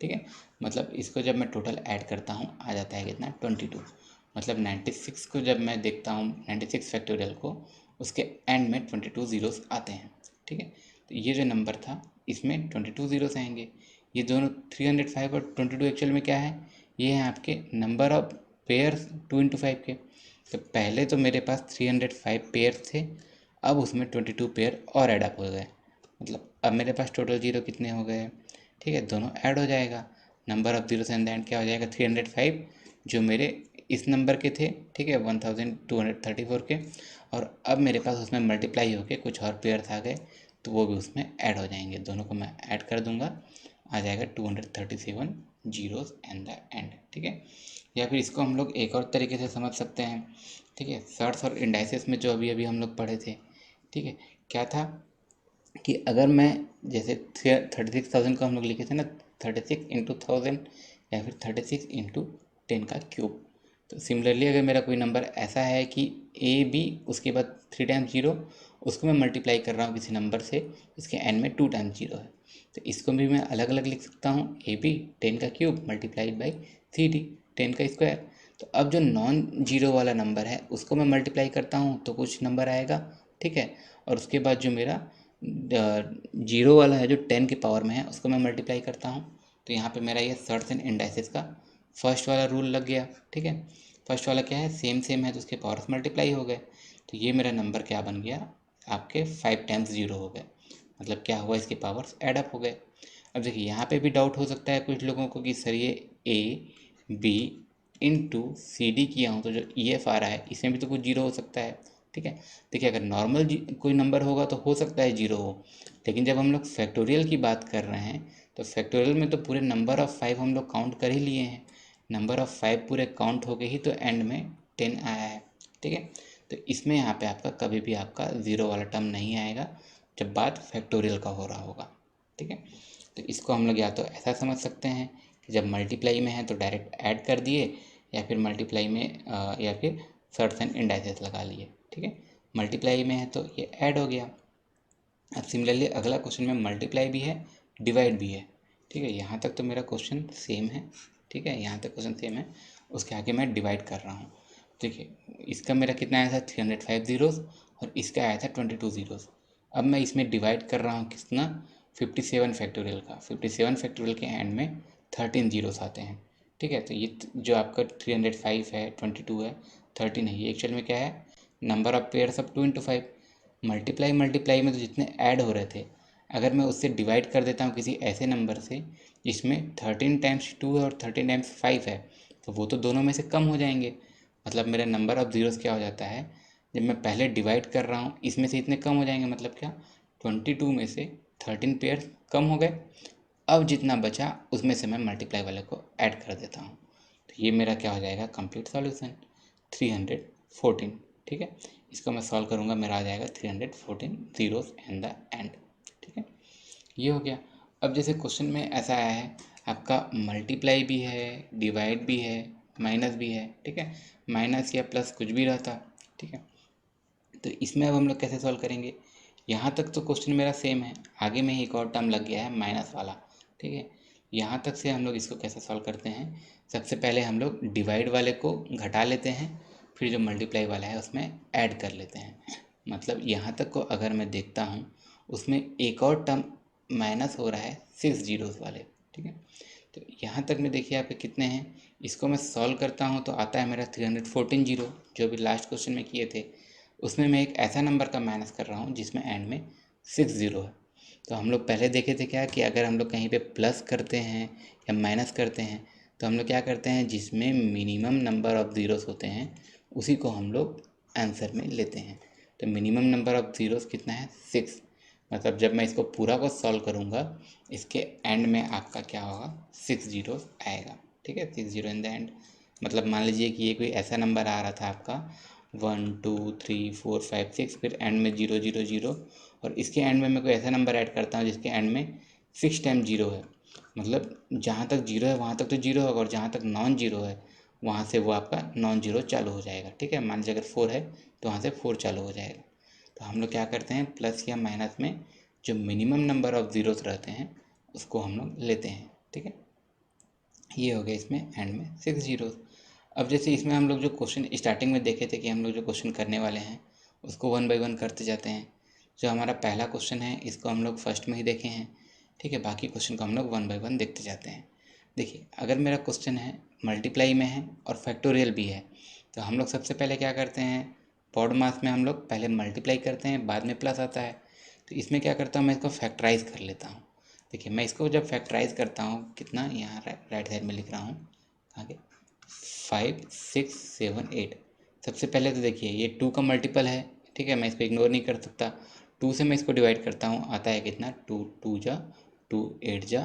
ठीक है। मतलब इसको जब मैं टोटल ऐड करता हूँ आ जाता है कितना 22। मतलब 96 को जब मैं देखता हूँ 96 फैक्टोरियल को, उसके एंड में 22 ज़ीरोस आते हैं, ठीक है। तो ये जो नंबर था इसमें 22 ज़ीरोस आएंगे। ये दोनों 305 और 22 एक्चुअल में क्या है, ये हैं आपके नंबर ऑफ पेयर्स 2 इंटू 5 के। तो पहले तो मेरे पास 305 पेयर्स थे, अब उसमें 22 पेयर और ऐड अप हो गए, मतलब अब मेरे पास टोटल जीरो कितने हो गए, ठीक है, दोनों ऐड हो जाएगा। Number of zeros and the end क्या हो जाएगा 305, जो मेरे इस नंबर के थे, ठीक है, 1234 के, और अब मेरे पास उसमें मल्टीप्लाई होके कुछ और पेयर्स आ गए, तो वो भी उसमें ऐड हो जाएंगे। दोनों को मैं ऐड कर दूंगा, आ जाएगा 237 जीरोस एंड द एंड, ठीक है। या फिर इसको हम लोग एक और तरीके से समझ सकते हैं, ठीक है, सर्ट्स और इंडाइसेस में जो अभी अभी हम लोग पढ़े थे, ठीक है, क्या था कि अगर मैं जैसे 36,000 को हम लोग लिखे थे ना, 36 इंटू 1000, या फिर 36 इंटू 10 का क्यूब। तो सिमिलरली अगर मेरा कोई नंबर ऐसा है कि ए बी उसके बाद 3 टाइम्स जीरो, उसको मैं मल्टीप्लाई कर रहा हूँ किसी नंबर से, इसके एंड में 2 टाइम्स जीरो है, तो इसको भी मैं अलग अलग लिख सकता हूँ, ए बी 10 का क्यूब मल्टीप्लाइड बाई 3D 10 का स्क्वायर। तो अब जो नॉन जीरो वाला नंबर है उसको मैं मल्टीप्लाई करता हूँ तो कुछ नंबर आएगा, ठीक है, और उसके बाद जो मेरा जीरो वाला है जो 10 के पावर में है उसको मैं मल्टीप्लाई करता हूँ। तो यहाँ पे मेरा ये सर्ट्स एंड इंडाइसेस का फर्स्ट वाला रूल लग गया, ठीक है। फर्स्ट वाला क्या है, सेम सेम है तो उसके पावर्स मल्टीप्लाई हो गए, तो ये मेरा नंबर क्या बन गया, आपके 5 टाइम्स जीरो हो गए, मतलब क्या हुआ, इसके पावर्स ऐड अप हो गए। अब देखिए यहाँ पे भी डाउट हो सकता है कुछ लोगों को कि सर ये A B into C D किया हूँ तो जो ई एफ आ रहा है इसमें भी तो कुछ जीरो हो सकता है, ठीक है। देखिए अगर नॉर्मल कोई नंबर होगा तो हो सकता है जीरो हो, लेकिन जब हम लोग फैक्टोरियल की बात कर रहे हैं तो फैक्टोरियल में तो पूरे नंबर ऑफ़ 5 हम लोग काउंट कर ही लिए हैं, नंबर ऑफ़ 5 पूरे काउंट हो गए ही तो एंड में 10 आया है, ठीक है। तो इसमें यहाँ पे आपका कभी भी आपका ज़ीरो वाला टर्म नहीं आएगा जब बात फैक्टोरियल का हो रहा होगा, ठीक है। तो इसको हम लोग या तो ऐसा समझ सकते हैं कि जब मल्टीप्लाई में है तो डायरेक्ट ऐड कर दिए, या फिर मल्टीप्लाई में या फिर सर्ट्स एंड इंडाइसेस लगा लिए, ठीक है। मल्टीप्लाई में है तो ये ऐड हो गया। अब सिमिलरली अगला क्वेश्चन में मल्टीप्लाई भी है डिवाइड भी है, ठीक है, यहाँ तक तो मेरा क्वेश्चन सेम है, ठीक है, यहाँ तक क्वेश्चन सेम है। उसके आगे मैं डिवाइड कर रहा हूँ, देखिए इसका मेरा कितना आया था 305 ज़ीरोज़, और इसका आया था 22 ज़ीरोज़। अब मैं इसमें डिवाइड कर रहा हूँ कितना, 57 फैक्टोरियल का, 57 फैक्टोरियल के एंड में 13 ज़ीरोस आते हैं, ठीक है। तो ये जो आपका 305 है, 22 है, 13 है, ये एक्चुअल में क्या है, number of pairs of 2 into 5। Multiply multiply में तो जितने ऐड हो रहे थे, अगर मैं उससे डिवाइड कर देता हूँ किसी ऐसे नंबर से जिसमें 13 टाइम्स 2 है और 13 टाइम्स 5 है, तो वो तो दोनों में से कम हो जाएंगे। मतलब मेरा नंबर ऑफ ज़ीरोज़ क्या हो जाता है, जब मैं पहले डिवाइड कर रहा हूँ इसमें से इतने कम हो जाएंगे, मतलब क्या 22 में से 13 पेयर कम हो गए, अब जितना बचा उसमें से मैं मल्टीप्लाई वाले को ऐड कर देता हूँ, तो ये मेरा क्या हो जाएगा, कंप्लीट सॉल्यूशन 314, ठीक है। इसको मैं सॉल्व करूँगा, मेरा आ जाएगा 314 ज़ीरोस एंड द एंड, ठीक है, ये हो गया। अब जैसे क्वेश्चन में ऐसा आया है आपका मल्टीप्लाई भी है, डिवाइड भी है, माइनस भी है, ठीक है, माइनस या प्लस कुछ भी रहता, ठीक है। तो इसमें अब हम लोग कैसे सॉल्व करेंगे, यहाँ तक तो क्वेश्चन मेरा सेम है, आगे में ही एक और टर्म लग गया है माइनस वाला, ठीक है। यहाँ तक से हम लोग इसको कैसे सॉल्व करते हैं, सबसे पहले हम लोग डिवाइड वाले को घटा लेते हैं, फिर जो मल्टीप्लाई वाला है उसमें ऐड कर लेते हैं। मतलब यहाँ तक को अगर मैं देखता हूँ उसमें एक और टर्म माइनस हो रहा है 6 जीरोस वाले, ठीक है। तो यहाँ तक में देखिए आपके कितने हैं, इसको मैं सॉल्व करता हूँ तो आता है मेरा 314 जीरो, जो भी लास्ट क्वेश्चन में किए थे उसमें मैं एक ऐसा नंबर का माइनस कर रहा हूँ जिसमें एंड में 6 जीरो है। तो हम लोग पहले देखे थे क्या कि अगर हम लोग कहीं पे प्लस करते हैं या माइनस करते हैं तो हम लोग क्या करते हैं, जिसमें मिनिमम नंबर ऑफ ज़ीरोस होते हैं उसी को हम लोग आंसर में लेते हैं। तो मिनिमम नंबर ऑफ ज़ीरोस कितना है, 6। मतलब जब मैं इसको पूरा को सॉल्व करूँगा इसके एंड में आपका क्या होगा, 6 जीरोस आएगा, ठीक है, 6 जीरो इन द एंड। मतलब मान लीजिए कि ये कोई ऐसा नंबर आ रहा था आपका 1 2 3 4 5 6, फिर एंड में 0 0 0, और इसके एंड में मैं कोई ऐसा नंबर ऐड करता हूँ जिसके एंड में 6 टाइम जीरो है। मतलब जहाँ तक जीरो है वहाँ तक तो जीरो होगा, और जहाँ तक नॉन जीरो है वहाँ से वो आपका नॉन जीरो चालू हो जाएगा, ठीक है। मान लीजिए अगर 4 है तो वहाँ से 4 चालू हो जाएगा। तो हम लोग क्या करते हैं, प्लस या माइनस में जो मिनिमम नंबर ऑफ ज़ीरोस रहते हैं उसको हम लोग लेते हैं, ठीक है। ये हो गया इसमें एंड में 6 जीरोस। अब जैसे इसमें हम लोग जो क्वेश्चन स्टार्टिंग में देखे थे कि हम लोग जो क्वेश्चन करने वाले हैं उसको 1 बाय 1 करते जाते हैं। जो हमारा पहला क्वेश्चन है इसको हम लोग फर्स्ट में ही देखे हैं, ठीक है। बाकी क्वेश्चन को हम लोग 1 बाय 1 देखते जाते हैं। देखिए अगर मेरा क्वेश्चन है मल्टीप्लाई में है और फैक्टोरियल भी है, तो हम लोग सबसे पहले क्या करते हैं, पॉड मास में हम लोग पहले मल्टीप्लाई करते हैं बाद में प्लस आता है। तो इसमें क्या करता हूँ, मैं इसको फैक्टराइज कर लेता हूँ। देखिए मैं इसको जब फैक्टराइज करता हूँ, कितना यहाँ राइट साइड में लिख रहा हूँ आगे, 5 6 7 8। सबसे पहले तो देखिए ये 2 का मल्टीपल है, ठीक है, मैं इसको इग्नोर नहीं कर सकता। 2 से मैं इसको डिवाइड करता हूँ, आता है कितना, 2 2 जा 2 8 जा,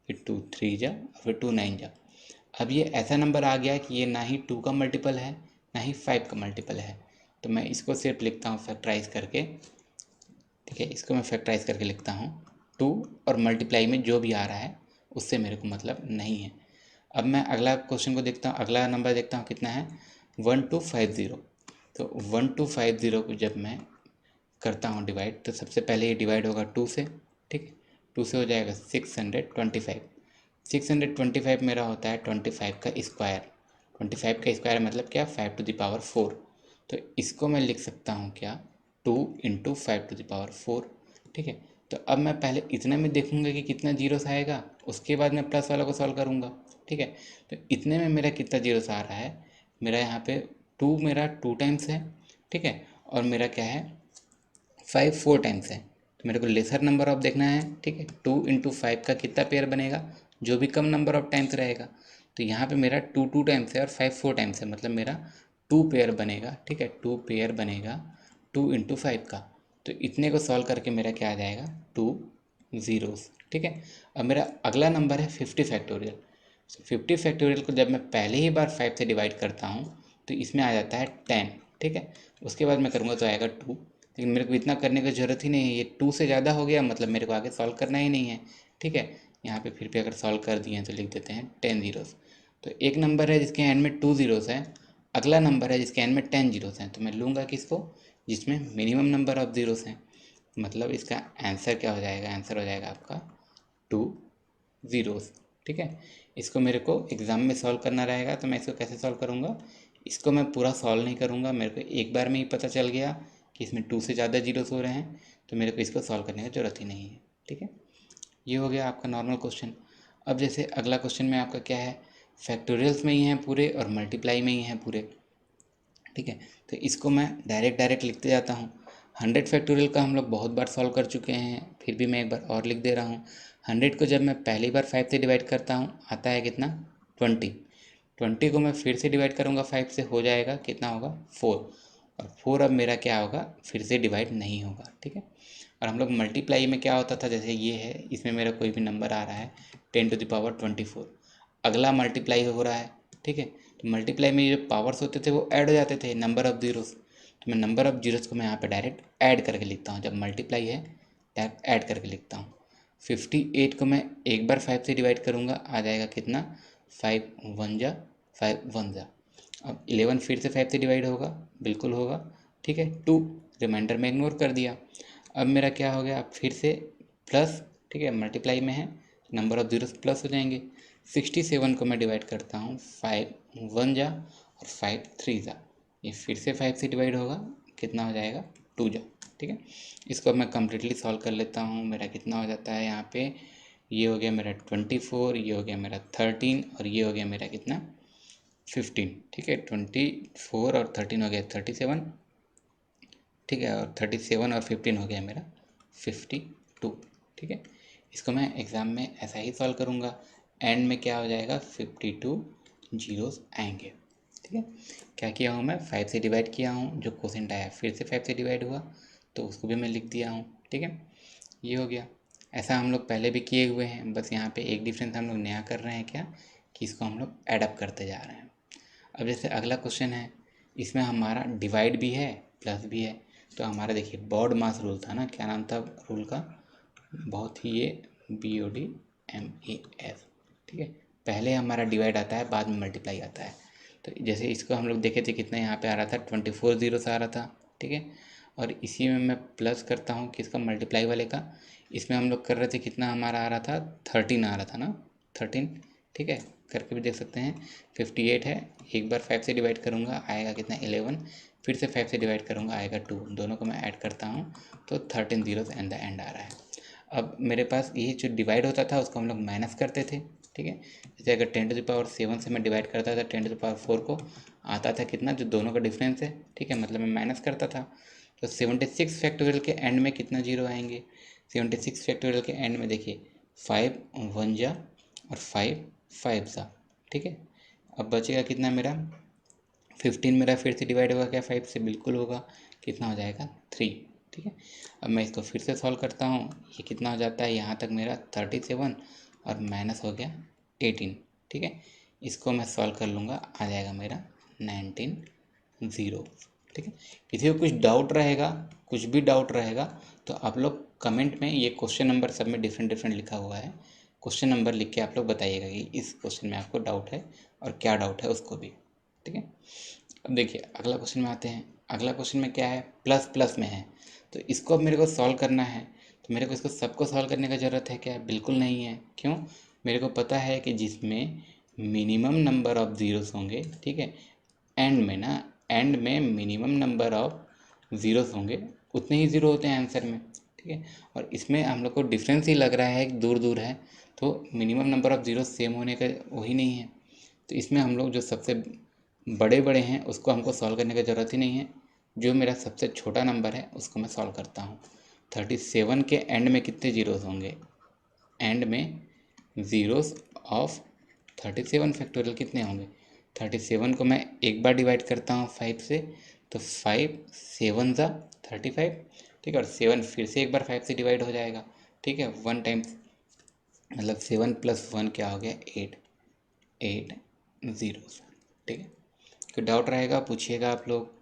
फिर 2 3 जा, फिर 2 9 जा। अब ये ऐसा नंबर आ गया कि ये ना ही 2 का मल्टीपल है ना ही 5 का मल्टीपल है। तो मैं इसको सिर्फ लिखता हूँ फैक्टराइज करके, ठीक है, इसको मैं फैक्टराइज करके लिखता हूँ 2, और मल्टीप्लाई में जो भी आ रहा है उससे मेरे को मतलब नहीं है। अब मैं अगला क्वेश्चन को देखता हूँ, अगला नंबर देखता हूँ कितना है, 1250। तो 1250 को जब मैं करता हूँ डिवाइड, तो सबसे पहले ये डिवाइड होगा 2 से, ठीक है, 2 से हो जाएगा 625। 625 मेरा होता है 25 का स्क्वायर। 25 का स्क्वायर मतलब क्या, 5 टू द पावर 4। तो इसको मैं लिख सकता हूँ क्या, 2 इंटू 5 टू द पावर 4, ठीक है। तो अब मैं पहले इतने में देखूंगा कि कितना जीरोस आएगा, उसके बाद मैं प्लस वाला को सॉल्व करूँगा, ठीक है। तो इतने में मेरा कितना जीरोस आ रहा है, मेरा यहाँ पे 2 मेरा 2 टाइम्स है, ठीक है, और मेरा क्या है 5 4 टाइम्स है। तो मेरे को लेसर नंबर ऑफ देखना है, ठीक है। 2 इंटू 5 का कितना पेयर बनेगा, जो भी कम नंबर ऑफ टाइम्स रहेगा। तो यहाँ पे मेरा 2 2 टाइम्स है और 5 4 टाइम्स है, मतलब मेरा 2 पेयर बनेगा, ठीक है, 2 पेयर बनेगा 2 इंटू 5 का। तो इतने को सॉल्व करके मेरा क्या आ जाएगा, 2 ज़ीरोस, ठीक है। अब मेरा अगला नंबर है 50 फैक्टोरियल। 50 फैक्टोरियल को जब मैं पहले ही बार 5 से डिवाइड करता हूँ तो इसमें आ जाता है 10, ठीक है। उसके बाद मैं करूँगा तो आएगा 2, लेकिन मेरे को इतना करने की ज़रूरत ही नहीं है, ये 2 से ज़्यादा हो गया, मतलब मेरे को आगे सॉल्व करना ही नहीं है, ठीक है। यहाँ पे फिर भी अगर सॉल्व कर दिए हैं तो लिख देते हैं 10 ज़ीरोस। तो एक नंबर है जिसके एंड में 2 ज़ीरोस है, अगला नंबर है जिसके एंड में 10 ज़ीरोस हैं, तो मैं लूँगा किसको, जिसमें मिनिमम नंबर ऑफ ज़ीरोस हैं। मतलब इसका आंसर क्या हो जाएगा, आंसर हो जाएगा आपका 2 ज़ीरोस, ठीक है। इसको मेरे को एग्ज़ाम में सॉल्व करना रहेगा, तो मैं इसको कैसे सॉल्व करूँगा, इसको मैं पूरा सॉल्व नहीं करूँगा, मेरे को एक बार में ही पता चल गया कि इसमें 2 से ज़्यादा जीरोस हो रहे हैं, तो मेरे को इसको सॉल्व करने की ज़रूरत ही नहीं है, ठीक है। ये हो गया आपका नॉर्मल क्वेश्चन। अब जैसे अगला क्वेश्चन में आपका क्या है, फैक्टोरियल्स में ही हैं पूरे और मल्टीप्लाई में ही हैं पूरे, ठीक है। तो इसको मैं डायरेक्ट डायरेक्ट लिखते जाता हूँ। 100 फैक्टोरियल का हम लोग बहुत बार सॉल्व कर चुके हैं, फिर भी मैं एक बार और लिख दे रहा हूँ। 100 को जब मैं पहली बार 5 से डिवाइड करता हूँ आता है कितना, 20। 20 को मैं फिर से डिवाइड करूँगा 5 से, हो जाएगा कितना होगा, 4। और 4 अब मेरा क्या होगा, फिर से डिवाइड नहीं होगा, ठीक है। और हम लोग मल्टीप्लाई में क्या होता था, जैसे ये है, इसमें मेरा कोई भी नंबर आ रहा है 10 टू द पावर 24, अगला मल्टीप्लाई हो रहा है, ठीक है। तो मल्टीप्लाई में जो पावर्स होते थे वो ऐड हो जाते थे नंबर ऑफ जीरोस। तो मैं नंबर ऑफ जीरोस को मैं यहाँ पे डायरेक्ट ऐड करके लिखता हूँ, जब मल्टीप्लाई है डायरेक्ट ऐड करके लिखता हूँ। 58 को मैं एक बार 5 से डिवाइड करूँगा, आ जाएगा कितना, 5 1 जा 5 1 जा। अब 11 फिर से 5 से डिवाइड होगा, बिल्कुल होगा, ठीक है। 2 रिमाइंडर में इग्नोर कर दिया। अब मेरा क्या हो गया, अब फिर से प्लस, ठीक है, मल्टीप्लाई में है, नंबर ऑफ जीरोस प्लस हो जाएंगे। 67 को मैं डिवाइड करता हूँ, 5 1 जा और 5 3 जा, ये फिर से 5 से डिवाइड होगा, कितना हो जाएगा 2 जा, ठीक है। इसको अब मैं कम्प्लीटली सॉल्व कर लेता हूँ। मेरा कितना हो जाता है यहाँ पे, ये हो गया मेरा 24, ये हो गया मेरा 13 और ये हो गया मेरा कितना 15, ठीक है। 24 और 13 हो गया 37, ठीक है, और 37 और 15 हो गया मेरा 52, ठीक है। इसको मैं एग्ज़ाम में ऐसा ही सॉल्व करूँगा, एंड में क्या हो जाएगा 52 जीरोस आएंगे, ठीक है। क्या किया हूँ मैं, 5 से डिवाइड किया हूँ, जो क्वोशेंट आया फिर से 5 से डिवाइड हुआ, तो उसको भी मैं लिख दिया हूँ, ठीक है। ये हो गया। ऐसा हम लोग पहले भी किए हुए हैं, बस यहाँ पे एक डिफरेंस हम लोग नया कर रहे हैं, क्या कि इसको हम लोग एडअप करते जा रहे हैं। अब जैसे अगला क्वेश्चन है, इसमें हमारा डिवाइड भी है प्लस भी है, तो हमारा देखिए बॉड मास रूल था ना, क्या नाम था रूल का, बहुत ही, ये BODMAS, ठीक है। पहले हमारा डिवाइड आता है, बाद में मल्टीप्लाई आता है। तो जैसे इसको हम लोग देखे थे, कितना यहाँ पे आ रहा था 24 जीरो से आ रहा था, ठीक है। और इसी में मैं प्लस करता हूँ किसका, मल्टीप्लाई वाले का। इसमें हम लोग कर रहे थे, कितना हमारा आ रहा था 13 आ रहा था ना, 13, ठीक है, करके भी देख सकते हैं। 58 है, एक बार 5 से डिवाइड करूँगा आएगा कितना 11, फिर से 5 से डिवाइड करूँगा आएगा 2, दोनों को मैं ऐड करता हूँ तो 13 जीरोस एंड द एंड आ रहा है। अब मेरे पास ये जो डिवाइड होता था उसको हम लोग माइनस करते थे, ठीक है। जैसे अगर 10⁻7 से मैं डिवाइड करता था 10⁻4 को, आता था कितना, जो दोनों का डिफरेंस है, ठीक है, मतलब मैं माइनस करता था। तो 76 फैक्टोरियल के एंड में कितना जीरो आएंगे, 76 फैक्टोरियल के एंड में देखिए 5 1 जा और 5 5 जा, ठीक है। अब बचेगा कितना मेरा 15, मेरा फिर से डिवाइड होगा क्या 5 से, बिल्कुल होगा, कितना हो जाएगा 3, ठीक है। अब मैं इसको फिर से सॉल्व करता हूँ, ये कितना हो जाता है यहाँ तक मेरा 37 और माइनस हो गया 18, ठीक है। इसको मैं सॉल्व कर लूँगा, आ जाएगा मेरा 19 ज़ीरो, ठीक है। किसी को कुछ डाउट रहेगा, कुछ भी डाउट रहेगा तो आप लोग कमेंट में, ये क्वेश्चन नंबर सब में डिफरेंट डिफरेंट लिखा हुआ है, क्वेश्चन नंबर लिख के आप लोग बताइएगा कि इस क्वेश्चन में आपको डाउट है और क्या डाउट है उसको भी, ठीक है। अब देखिए अगला क्वेश्चन में आते हैं। अगला क्वेश्चन में क्या है, प्लस प्लस में है, तो इसको अब मेरे को सॉल्व करना है। तो मेरे को इसको सबको सॉल्व करने का ज़रूरत है क्या, बिल्कुल नहीं है। क्यों, मेरे को पता है कि जिसमें मिनिमम नंबर ऑफ ज़ीरोस होंगे, ठीक है, एंड में ना, एंड में मिनिमम नंबर ऑफ ज़ीरोस होंगे, उतने ही ज़ीरो होते हैं आंसर में, ठीक है। और इसमें हम लोग को डिफरेंस ही लग रहा है कि दूर दूर है, तो minimum number of zeros same होने का वही नहीं है। तो इसमें हम लोग जो सबसे बड़े बड़े हैं उसको हमको सॉल्व करने की ज़रूरत ही नहीं है, जो मेरा सबसे छोटा नंबर है उसको मैं सॉल्व करता हूँ। 37 के एंड में कितने ज़ीरोस होंगे, एंड में ज़ीरोस ऑफ 37 फैक्टोरियल कितने होंगे, 37 को मैं एक बार डिवाइड करता हूँ 5 से, तो 5 7 ज़ा 35, ठीक है, और 7 फिर से एक बार 5 से डिवाइड हो जाएगा, ठीक है, 1 टाइम, मतलब 7 + 1 क्या हो गया 8, 8 ज़ीरोस, ठीक है। कोई डाउट रहेगा पूछिएगा आप लोग।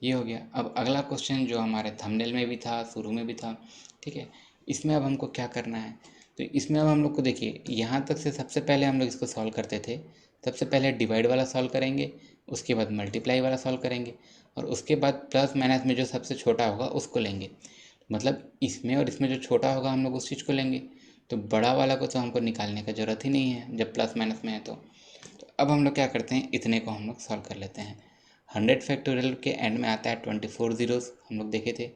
ये हो गया। अब अगला क्वेश्चन जो हमारे थंबनेल में भी था, शुरू में भी था, ठीक है, इसमें अब हमको क्या करना है, तो इसमें अब हम लोग को देखिए, यहाँ तक से सबसे पहले हम लोग इसको सॉल्व करते थे, सबसे पहले डिवाइड वाला सॉल्व करेंगे, उसके बाद मल्टीप्लाई वाला सॉल्व करेंगे, और उसके बाद प्लस माइनस में जो सबसे छोटा होगा उसको लेंगे। मतलब इसमें और इसमें जो छोटा होगा हम लोग उस चीज़ को लेंगे, तो बड़ा वाला को तो हमको निकालने का ज़रूरत ही नहीं है जब प्लस माइनस में है। तो अब हम लोग क्या करते हैं, इतने को हम लोग सॉल्व कर लेते हैं। 100 फैक्टोरियल के एंड में आता है 24 ज़ीरोज़, हम लोग देखे थे,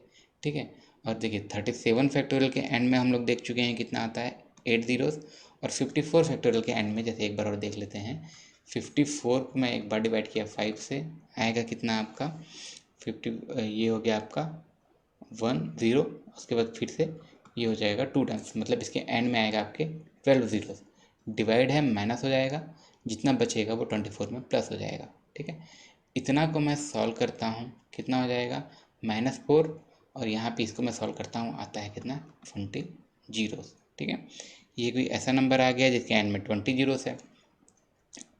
ठीक है। और देखिए 37 फैक्टोरियल के एंड में हम लोग देख चुके हैं कितना आता है 8 ज़ीरोज़, और 54 फैक्टोरियल के एंड में जैसे एक बार और देख लेते हैं, 54 को मैं एक बार डिवाइड किया 5 से, आएगा कितना आपका 50, ये हो गया आपका 1 0, उसके बाद फिर से ये हो जाएगा 2 टाइम्स, मतलब इसके एंड में आएगा आपके 12 ज़ीरोज़, डिवाइड है माइनस हो जाएगा, जितना बचेगा वो 24 में प्लस हो जाएगा, ठीक है। इतना को मैं सॉल्व करता हूँ, कितना हो जाएगा -4, और यहाँ पे इसको मैं सॉल्व करता हूँ, आता है कितना 20 जीरोस, ठीक है। ये कोई ऐसा नंबर आ गया जिसके एंड में 20 जीरोस है।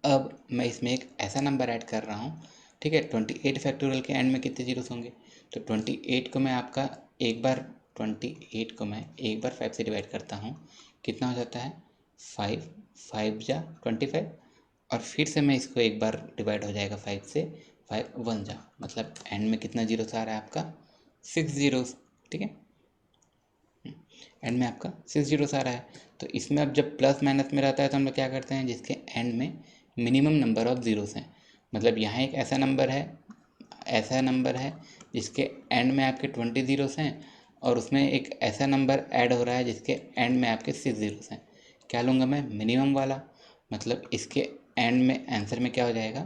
अब मैं इसमें एक ऐसा नंबर ऐड कर रहा हूँ, ठीक है, 28 फैक्टोरियल के एंड में कितने जीरोस होंगे, तो 28 को मैं आपका एक बार 28 को मैं एक बार 5 से डिवाइड करता हूँ, कितना हो जाता है 5 5 जा 25, और फिर से मैं इसको एक बार डिवाइड हो जाएगा 5 से, 5 1 जा, मतलब एंड में कितना जीरो आ रहा है आपका 6 जीरोस, ठीक है, एंड में आपका 6 जीरोस आ रहा है। तो इसमें अब जब प्लस माइनस में रहता है तो हम लोग क्या करते हैं, जिसके एंड में मिनिमम नंबर ऑफ ज़ीरोस हैं, मतलब यहाँ एक ऐसा नंबर है जिसके एंड में आपके 20 ज़ीरोस हैं, और उसमें एक ऐसा नंबर ऐड हो रहा है जिसके एंड में आपके 6 ज़ीरोस हैं। क्या लूँगा मैं, मिनिमम वाला, मतलब इसके एंड में आंसर में क्या हो जाएगा,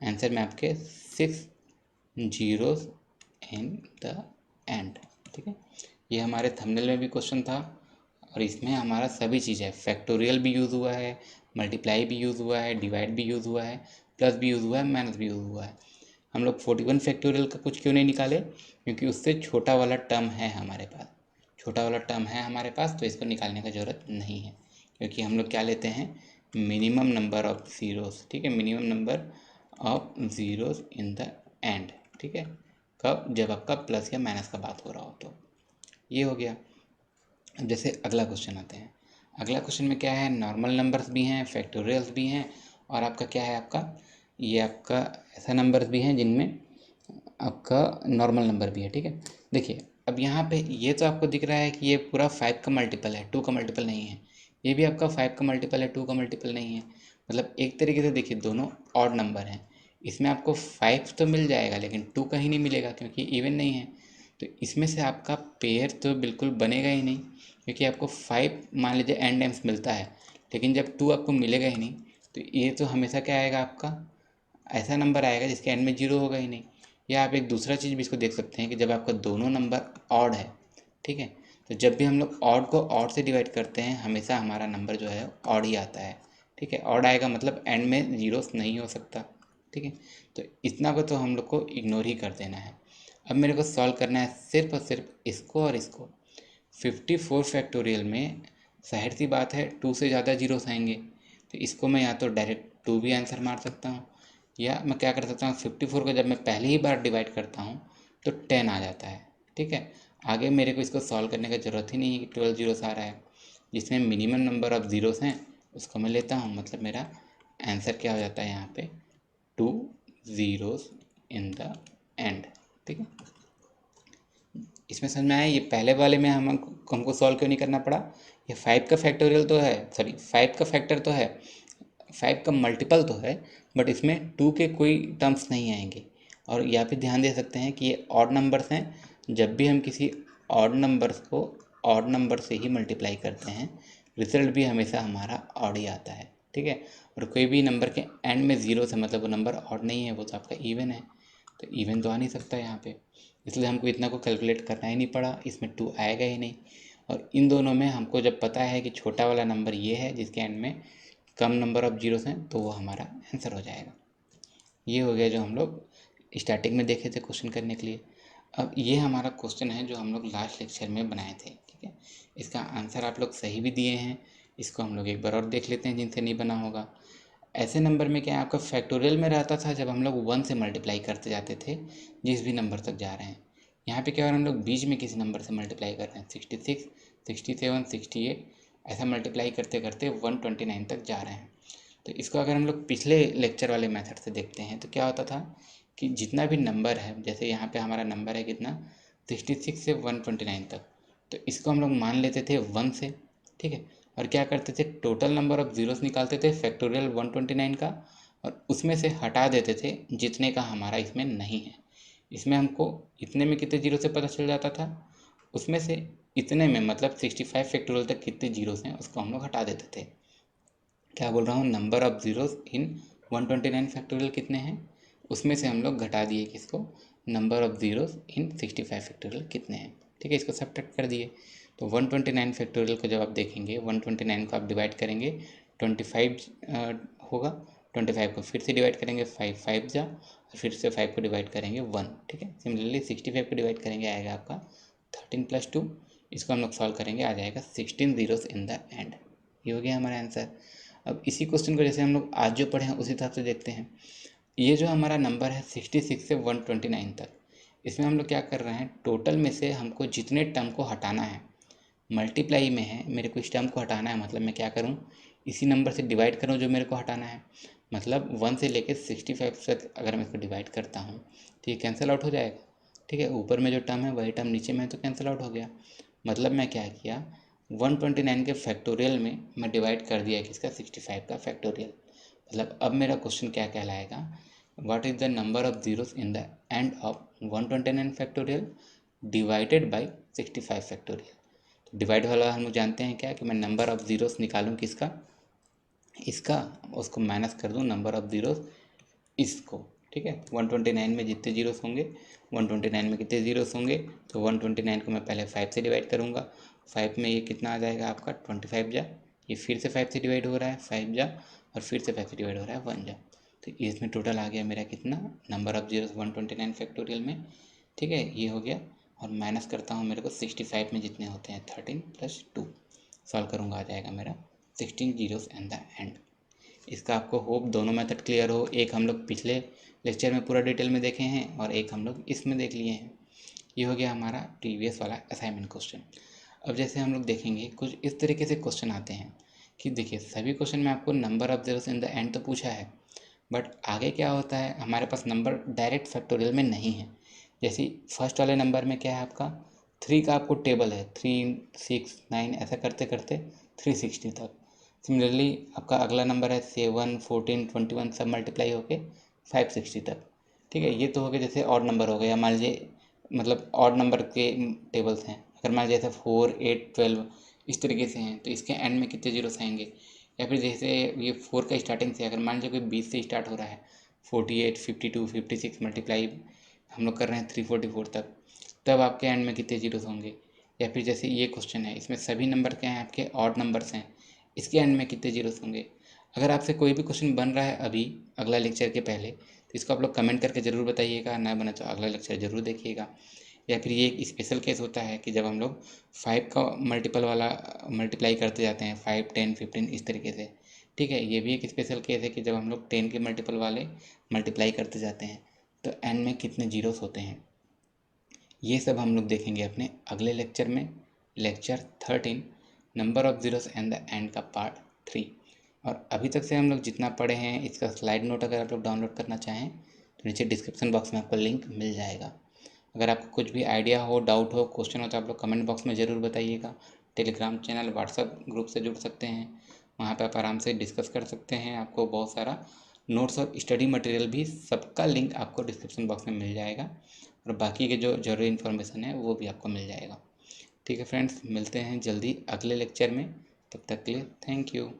आंसर में आपके 6 जीरोस इन द एंड, ठीक है। ये हमारे थंबनेल में भी क्वेश्चन था, और इसमें हमारा सभी चीज़ है, फैक्टोरियल भी यूज़ हुआ है, मल्टीप्लाई भी यूज़ हुआ है, डिवाइड भी यूज़ हुआ है, प्लस भी यूज़ हुआ है, माइनस भी यूज़ हुआ है। हम लोग 41 फैक्टोरियल का कुछ क्यों नहीं निकाले, क्योंकि उससे छोटा वाला टर्म है हमारे पास, तो इसको निकालने का ज़रूरत नहीं है, क्योंकि हम लोग क्या लेते हैं, मिनिमम नंबर ऑफ ज़ीरोस, ठीक है, minimum number of zeros in the and, ठीक है, कब, जब आपका प्लस या माइनस का बात हो रहा हो। तो ये हो गया। अब जैसे अगला क्वेश्चन आते हैं, अगला क्वेश्चन में क्या है, नॉर्मल नंबर्स भी हैं, फैक्टोरियल्स भी हैं, और आपका क्या है, आपका ऐसा नंबर्स भी हैं जिनमें आपका नॉर्मल नंबर भी है, ठीक है। देखिए अब यहाँ पे ये तो आपको दिख रहा है कि ये पूरा 5 का मल्टीपल है, 2 का मल्टीपल नहीं है, ये भी आपका 5 का मल्टीपल है, 2 का मल्टीपल नहीं है। मतलब एक तरीके से देखिए दोनों ऑड नंबर हैं, इसमें आपको 5 तो मिल जाएगा लेकिन 2 कहीं नहीं मिलेगा क्योंकि इवन नहीं है। तो इसमें से आपका पेयर तो बिल्कुल बनेगा ही नहीं, क्योंकि आपको 5 मान लीजिए एन टाइम्स मिलता है, लेकिन जब 2 आपको मिलेगा ही नहीं, तो ये तो हमेशा क्या आएगा, आपका ऐसा नंबर आएगा जिसके एंड में जीरो होगा ही नहीं। या आप एक दूसरा चीज़ भी इसको देख सकते हैं कि जब आपका दोनों नंबर ऑड है, ठीक है, तो जब भी हम लोग ऑड को ऑड से डिवाइड करते हैं हमेशा हमारा नंबर जो है ऑड ही आता है, ठीक है, ऑड आएगा मतलब एंड में जीरोस नहीं हो सकता, ठीक है। तो इतना को तो हम लोग को इग्नोर ही कर देना है। अब मेरे को सॉल्व करना है सिर्फ और सिर्फ इसको और इसको। 54 फैक्टोरियल में जाहिर सी बात है 2 से ज़्यादा जीरोस आएंगे, तो इसको मैं या तो डायरेक्ट 2 भी आंसर मार सकता हूँ, या मैं क्या कर सकता हूँ, 54 को जब मैं पहली ही बार डिवाइड करता हूँ तो 10 आ जाता है, ठीक है। आगे मेरे को इसको सॉल्व करने की ज़रूरत ही नहीं है कि 12 जीरोस आ रहा है, जिसमें मिनिमम नंबर ऑफ ज़ीरोस हैं उसको मैं लेता हूँ, मतलब मेरा आंसर क्या हो जाता है यहाँ पे, 2 ज़ीरोस इन द एंड, ठीक है। इसमें समझ में आया, ये पहले वाले में हमको सॉल्व क्यों नहीं करना पड़ा, ये 5 का फैक्टोरियल तो है, सॉरी 5 का फैक्टर तो है, 5 का मल्टीपल तो है, बट इसमें 2 के कोई टर्म्स नहीं आएंगे। और यहाँ पे ध्यान दे सकते हैं कि ये ऑड नंबर्स हैं, जब भी हम किसी ऑड नंबर्स को ऑड नंबर से ही मल्टीप्लाई करते हैं रिजल्ट भी हमेशा हमारा ऑड ही आता है, ठीक है। और कोई भी नंबर के एंड में ज़ीरो से मतलब वो नंबर ऑड नहीं है, वो तो आपका इवन है, तो इवन तो आ नहीं सकता यहाँ पे, इसलिए हमको इतना को कैलकुलेट करना ही नहीं पड़ा, इसमें 2 आएगा ही नहीं। और इन दोनों में हमको जब पता है कि छोटा वाला नंबर ये है जिसके एंड में कम नंबर ऑफ जीरोस हैं, तो वो हमारा आंसर हो जाएगा। ये हो गया जो हम लोग स्टार्टिंग में देखे थे क्वेश्चन करने के लिए। अब ये हमारा क्वेश्चन है जो हम लोग लास्ट लेक्चर में बनाए थे, ठीक है। इसका आंसर आप लोग सही भी दिए हैं, इसको हम लोग एक बार और देख लेते हैं जिनसे नहीं बना होगा। ऐसे नंबर में क्या है, आपका फैक्टोरियल में रहता था जब हम लोग 1 से मल्टीप्लाई करते जाते थे जिस भी नंबर तक जा रहे हैं। यहाँ पे क्या हो रहा है, हम लोग बीच में किसी नंबर से मल्टीप्लाई कर रहे हैं, 66, 67, 68, ऐसा मल्टीप्लाई करते करते 129 तक जा रहे हैं। तो इसको अगर हम लोग पिछले लेक्चर वाले मेथड से देखते हैं तो क्या होता था कि जितना भी नंबर है, जैसे यहाँ पे हमारा नंबर है कितना, 66 से 129 तक, तो इसको हम लोग मान लेते थे 1 से, ठीक है। और क्या करते थे, टोटल नंबर ऑफ ज़ीरोस निकालते थे फैक्टोरियल 129 का, और उसमें से हटा देते थे जितने का हमारा इसमें नहीं है। इसमें हमको इतने में कितने जीरो से पता चल जाता था, उसमें से इतने में मतलब 65 फैक्टोरियल तक कितने जीरोस हैं उसको हम लोग हटा देते थे। क्या बोल रहा हूँ, number of zeros in 129 factorial कितने हैं, उसमें से हम लोग घटा दिए किसको, number of zeros in 65 factorial कितने हैं, ठीक है। इसको सब्ट्रैक्ट कर दिए, तो 129 फैक्टोरियल को जब आप देखेंगे 129 को आप डिवाइड करेंगे 25 होगा, 25 को फिर से डिवाइड करेंगे 5 5 जा, और फिर से 5 को डिवाइड करेंगे 1, ठीक है। सिमिलरली 65 को डिवाइड करेंगे आएगा आपका 13 + 2, इसको हम लोग सॉल्व करेंगे आ जाएगा 16 ज़ीरोस इन द एंड। ये हो गया हमारा आंसर। अब इसी क्वेश्चन को जैसे हम लोग आज जो पढ़े हैं उसी हिसाब से देखते हैं। ये जो हमारा नंबर है 66 से 129 तक, इसमें हम लोग क्या कर रहे हैं, टोटल में से हमको जितने टर्म को हटाना है, मल्टीप्लाई में है मेरे को इस टर्म को हटाना है, मतलब मैं क्या करूं, इसी नंबर से डिवाइड करूं जो मेरे को हटाना है। मतलब 1 से लेकर 65 तक अगर मैं इसको डिवाइड करता हूँ तो ये कैंसिल आउट हो जाएगा, ठीक है, ऊपर में जो टर्म है वही टर्म नीचे में है तो कैंसिल आउट हो गया। मतलब मैं क्या किया, 129 के फैक्टोरियल में मैं डिवाइड कर दिया किसका, 65 का फैक्टोरियल। मतलब अब मेरा क्वेश्चन क्या कहलाएगा, what is the number of zeros in the end of 129 factorial divided by 65 factorial. तो डिवाइड वाला हम लोग जानते हैं क्या, कि मैं नंबर ऑफ जीरोस निकालूं किसका, इसका, उसको माइनस कर दूं नंबर ऑफ जीरोस इसको। ठीक है, 129 में जितने जीरोस होंगे, 129 में कितने जीरोस होंगे, तो 129 को मैं पहले 5 से डिवाइड करूँगा। 5 में ये कितना आ जाएगा आपका 25 जा, ये फिर से 5 से डिवाइड हो रहा है 5 जा, और फिर से 5 से डिवाइड हो रहा है 1 जा। तो इसमें टोटल आ गया मेरा कितना, नंबर ऑफ जीरोस 129 फैक्टोरियल में। ठीक है, ये हो गया। और माइनस करता हूँ, मेरे को 65 में जितने होते हैं 13 + 2 सॉल्व करूँगा, आ जाएगा मेरा 16 जीरोस एट द एंड। इसका आपको होप दोनों मेथड क्लियर हो। एक हम लोग पिछले लेक्चर में पूरा डिटेल में देखे हैं और एक हम लोग इसमें देख लिए हैं। ये हो गया हमारा प्रीवियस वाला असाइनमेंट क्वेश्चन। अब जैसे हम लोग देखेंगे कुछ इस तरीके से क्वेश्चन आते हैं कि देखिए सभी क्वेश्चन में आपको number of zeros in the and तो पूछा है, बट आगे क्या होता है, हमारे पास नंबर डायरेक्ट फैक्टोरियल में नहीं है। जैसे फर्स्ट वाले नंबर में क्या है आपका 3 का आपको टेबल है, 3 6 9 ऐसा करते करते 360 तक। सिमिलरली आपका अगला नंबर है 7 14 21 सब मल्टीप्लाई होके 560 तक। ठीक है, ये तो हो गया जैसे ऑड नंबर हो गया, मान लीजिए मतलब ऑड नंबर के टेबल्स हैं। अगर मान लीजिए जैसे 4 8 12 इस तरीके से हैं तो इसके एंड में कितने जीरोस आएंगे। या फिर जैसे ये 4 का स्टार्टिंग से अगर मान लीजिए कोई 20 से स्टार्ट हो रहा है, 48 52 56 मल्टीप्लाई हम लोग कर रहे हैं 344 तक, तब आपके एंड में कितने जीरोस होंगे। या फिर जैसे ये क्वेश्चन है, इसमें सभी नंबर क्या हैं आपके ऑड नंबर्स हैं, इसके एंड में कितने जीरोस होंगे। अगर आपसे कोई भी क्वेश्चन बन रहा है अभी अगला लेक्चर के पहले, तो इसको आप लोग कमेंट करके ज़रूर बताइएगा, ना बना तो अगला लेक्चर ज़रूर देखिएगा। या फिर ये एक स्पेशल केस होता है कि जब हम लोग 5 का मल्टीपल वाला मल्टीप्लाई करते जाते हैं 5 10 15 इस तरीके से। ठीक है, ये भी एक स्पेशल केस है कि जब हम लोग 10 के मल्टीपल वाले मल्टीप्लाई करते जाते हैं तो एंड में कितने जीरोस होते हैं। ये सब हम लोग देखेंगे अपने अगले लेक्चर में, lecture 13 number of zeros and the end का पार्ट 3। और अभी तक से हम लोग जितना पढ़े हैं इसका स्लाइड नोट अगर आप लोग डाउनलोड करना चाहें तो नीचे डिस्क्रिप्शन बॉक्स में आपको लिंक मिल जाएगा। अगर आपको कुछ भी आइडिया हो, डाउट हो, क्वेश्चन हो तो आप लोग कमेंट बॉक्स में ज़रूर बताइएगा। टेलीग्राम चैनल, व्हाट्सएप ग्रुप से जुड़ सकते हैं, वहाँ पर आप आराम से डिस्कस कर सकते हैं। आपको बहुत सारा नोट्स और स्टडी मटेरियल भी सबका लिंक आपको डिस्क्रिप्शन बॉक्स में मिल जाएगा, और बाकी के जो ज़रूरी इन्फॉर्मेशन है वो भी आपको मिल जाएगा। ठीक है फ्रेंड्स, मिलते हैं जल्दी अगले लेक्चर में, तब तक के लिए थैंक यू।